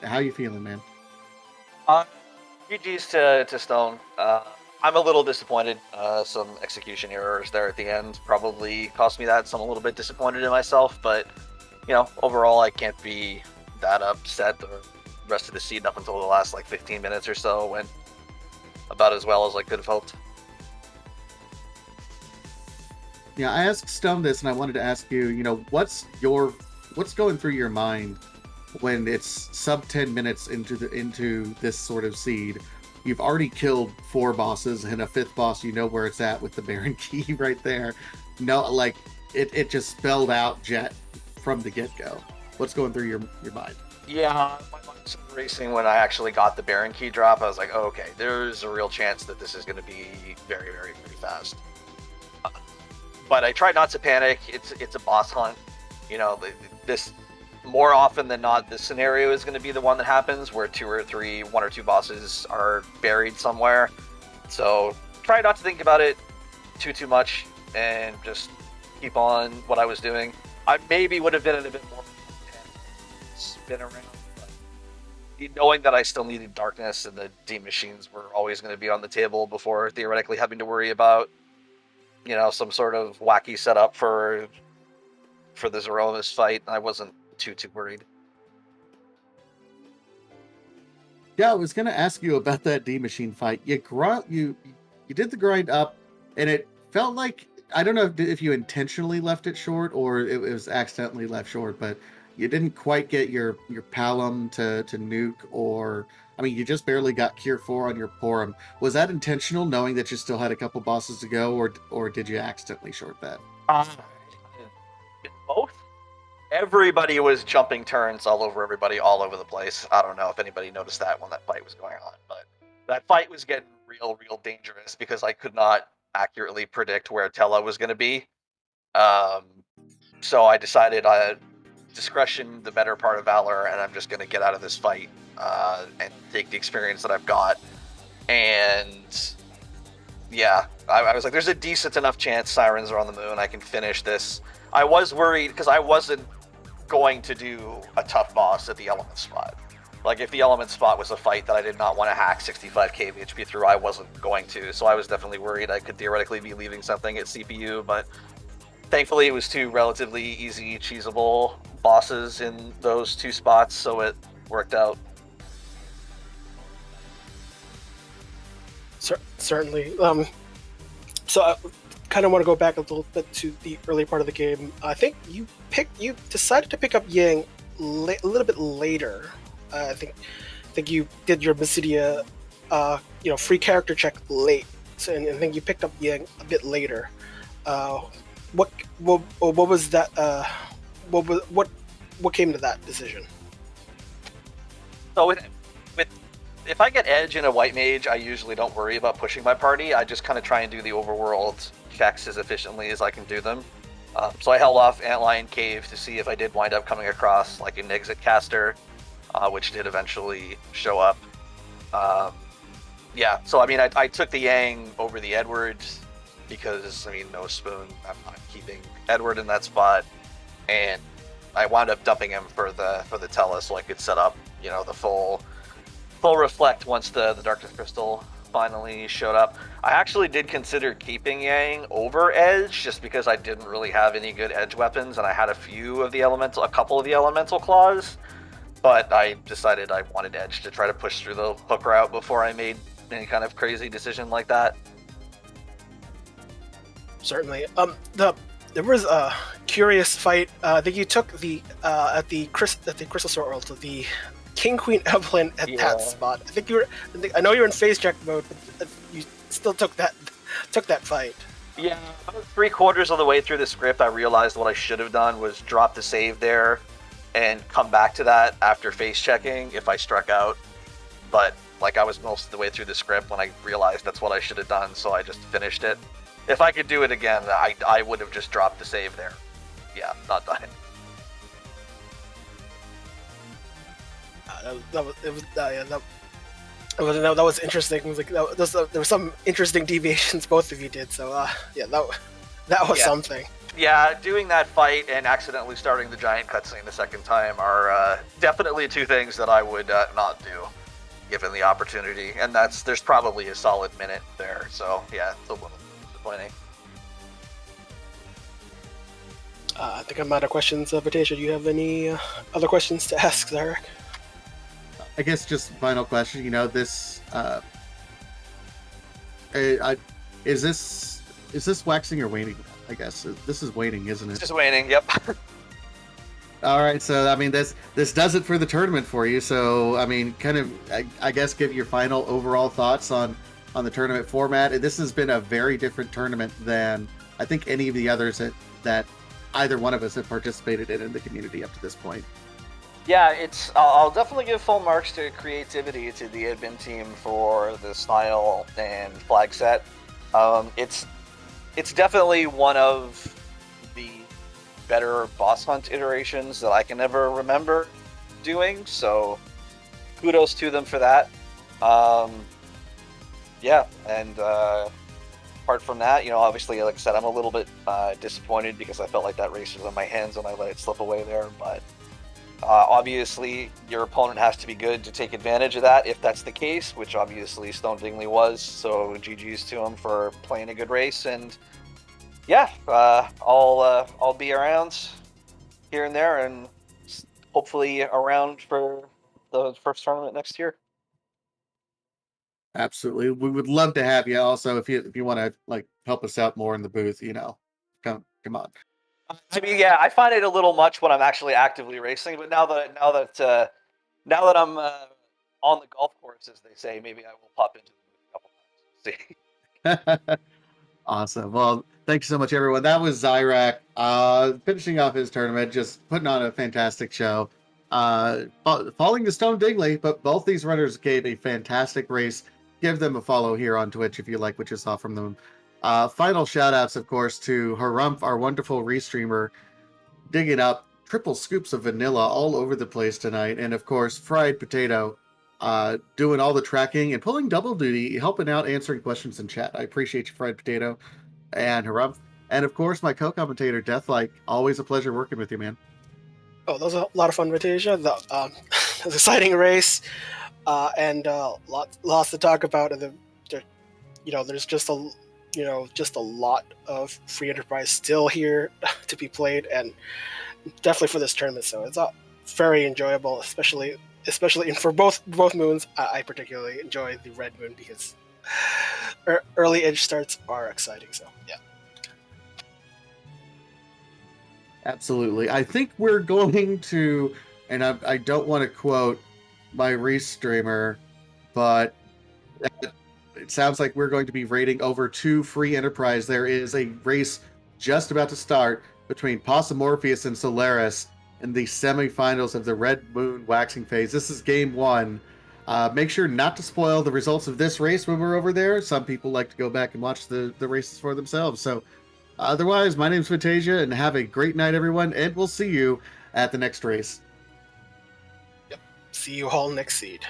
how you feeling, man? GG's to Stone. I'm a little disappointed. Some execution errors there at the end probably cost me that, so I'm a little bit disappointed in myself, but, overall I can't be that upset. The rest of the season up until the last, 15 minutes or so went about as well as I could have hoped. Yeah, I asked Stone this, and I wanted to ask you, what's going through your mind when it's sub 10 minutes into this sort of seed? You've already killed 4 bosses, and a 5th boss, you know where it's at with the Baron Key right there. No, it just spelled out Jet from the get-go. What's going through your mind? Yeah, my mind was racing when I actually got the Baron Key drop. I was like, oh, okay, there's a real chance that this is going to be very, very, very fast. But I tried not to panic. It's a boss hunt. This, more often than not, this scenario is going to be the one that happens where 1 or 2 bosses are buried somewhere. So try not to think about it too much and just keep on what I was doing. I maybe would have been in a bit more spin around, but knowing that I still needed darkness and the D machines were always going to be on the table before theoretically having to worry about some sort of wacky setup for the Zeromus fight, I wasn't too worried. Yeah, I was going to ask you about that D machine fight. You did the grind up, and it felt like, I don't know if you intentionally left it short or it was accidentally left short, but you didn't quite get your Palom to nuke, or you just barely got Cure 4 on your Porum. Was that intentional, knowing that you still had a couple bosses to go, or did you accidentally short that? Both. Everybody was jumping turns all over everybody, all over the place. I don't know if anybody noticed that when that fight was going on, but that fight was getting real dangerous because I could not accurately predict where Tella was going to be. So I decided discretion, the better part of valor, and I'm just going to get out of this fight and take the experience that I've got. And yeah, I was like, there's a decent enough chance Sirens are on the moon. I can finish this. I was worried because I wasn't going to do a tough boss at the element spot. If the element spot was a fight that I did not want to hack 65k HP through, I wasn't going to. So I was definitely worried I could theoretically be leaving something at CPU, but thankfully it was 2 relatively easy, cheesable bosses in those 2 spots, so it worked out. Certainly. So I kind of want to go back a little bit to the early part of the game. I think you decided to pick up Yang a little bit later. I think you did your Basidia, free character check late, so, and I think you picked up Yang a bit later. What was that? What came to that decision? So with if I get edge in a white mage, I usually don't worry about pushing my party. I just kind of try and do the overworld checks as efficiently as I can do them. So I held off Antlion Cave to see if I did wind up coming across like an exit caster, which did eventually show up. Yeah, so I mean, I took the Yang over the Edward because, I mean, no spoon. I'm not keeping Edward in that spot, and I wound up dumping him for the Tella so I could set up, you know, the full reflect once the Darkness Crystal finally showed up. I actually did consider keeping Yang over Edge just because I didn't really have any good Edge weapons, and I had a couple of the elemental claws, but I decided I wanted Edge to try to push through the hook route before I made any kind of crazy decision like that. Certainly. There was a curious fight. I think you took the at the Crystal Sword World, the King Queen Evelyn at that spot. I know you're in phase check mode, but you still took that fight. Yeah, about 3/4 of the way through the script, I realized what I should have done was drop the save there and come back to that after face checking if I struck out. But like, I was most of the way through the script when I realized that's what I should have done, so I just finished it. If I could do it again, I would have just dropped the save there. Yeah, not done. That was interesting. It was like there were some interesting deviations both of you did. So yeah, that was something. Yeah, doing that fight and accidentally starting the giant cutscene the second time are definitely two things that I would not do, given the opportunity. And there's probably a solid minute there. So yeah, it's a little disappointing. I think I'm out of questions. Batasha, do you have any other questions to ask Xyrak? I guess just final question. You know, this is this waxing or waning? I guess this is waning, isn't it? It's just waning. Yep. All right. So I mean, this does it for the tournament for you. So I mean, kind of, I guess, give your final overall thoughts on the tournament format. This has been a very different tournament than I think any of the others that either one of us have participated in the community up to this point. Yeah, I'll definitely give full marks to creativity to the admin team for the style and flag set. It's definitely one of the better boss hunt iterations that I can ever remember doing, so kudos to them for that. Yeah, and apart from that, you know, obviously, like I said, I'm a little bit disappointed because I felt like that race was on my hands and I let it slip away there, but obviously your opponent has to be good to take advantage of that if that's the case, which obviously Stone Dingley was, so GG's to him for playing a good race. And yeah, I'll be around here and there and hopefully around for the first tournament next year. Absolutely, we would love to have you. Also, if you want to like help us out more in the booth, you know, come on. I mean, yeah, I find it a little much when I'm actually actively racing, but now that I'm on the golf course, as they say, maybe I will pop into it a couple times. See. Awesome. Well, thank you so much, everyone. That was Xyrak finishing off his tournament, just putting on a fantastic show. Falling to Stone Dingley, but both these runners gave a fantastic race. Give them a follow here on Twitch if you like what you saw from them. Final shout outs, of course, to Harumph, our wonderful restreamer, digging up triple scoops of vanilla all over the place tonight. And of course, Fried Potato, doing all the tracking and pulling double duty, helping out, answering questions in chat. I appreciate you, Fried Potato and Harumph. And of course, my co-commentator, Deathlike. Always a pleasure working with you, man. Oh, that was a lot of fun, Batasha. It was an exciting race, and lots to talk about. And there's just a lot of free enterprise still here to be played, and definitely for this tournament. So it's very enjoyable, especially for both moons. I particularly enjoy the red moon because early edge starts are exciting. So yeah. Absolutely. I think we're going to, and I don't want to quote my restreamer, but it sounds like we're going to be rating over 2 free enterprise. There is a race just about to start between Possum Morpheus and Solaris in the semifinals of the Red Moon waxing phase. This is game 1. Make sure not to spoil the results of this race when we're over there. Some people like to go back and watch the races for themselves. So otherwise, my name's Fantasia, and have a great night, everyone, and we'll see you at the next race. See you all next seed.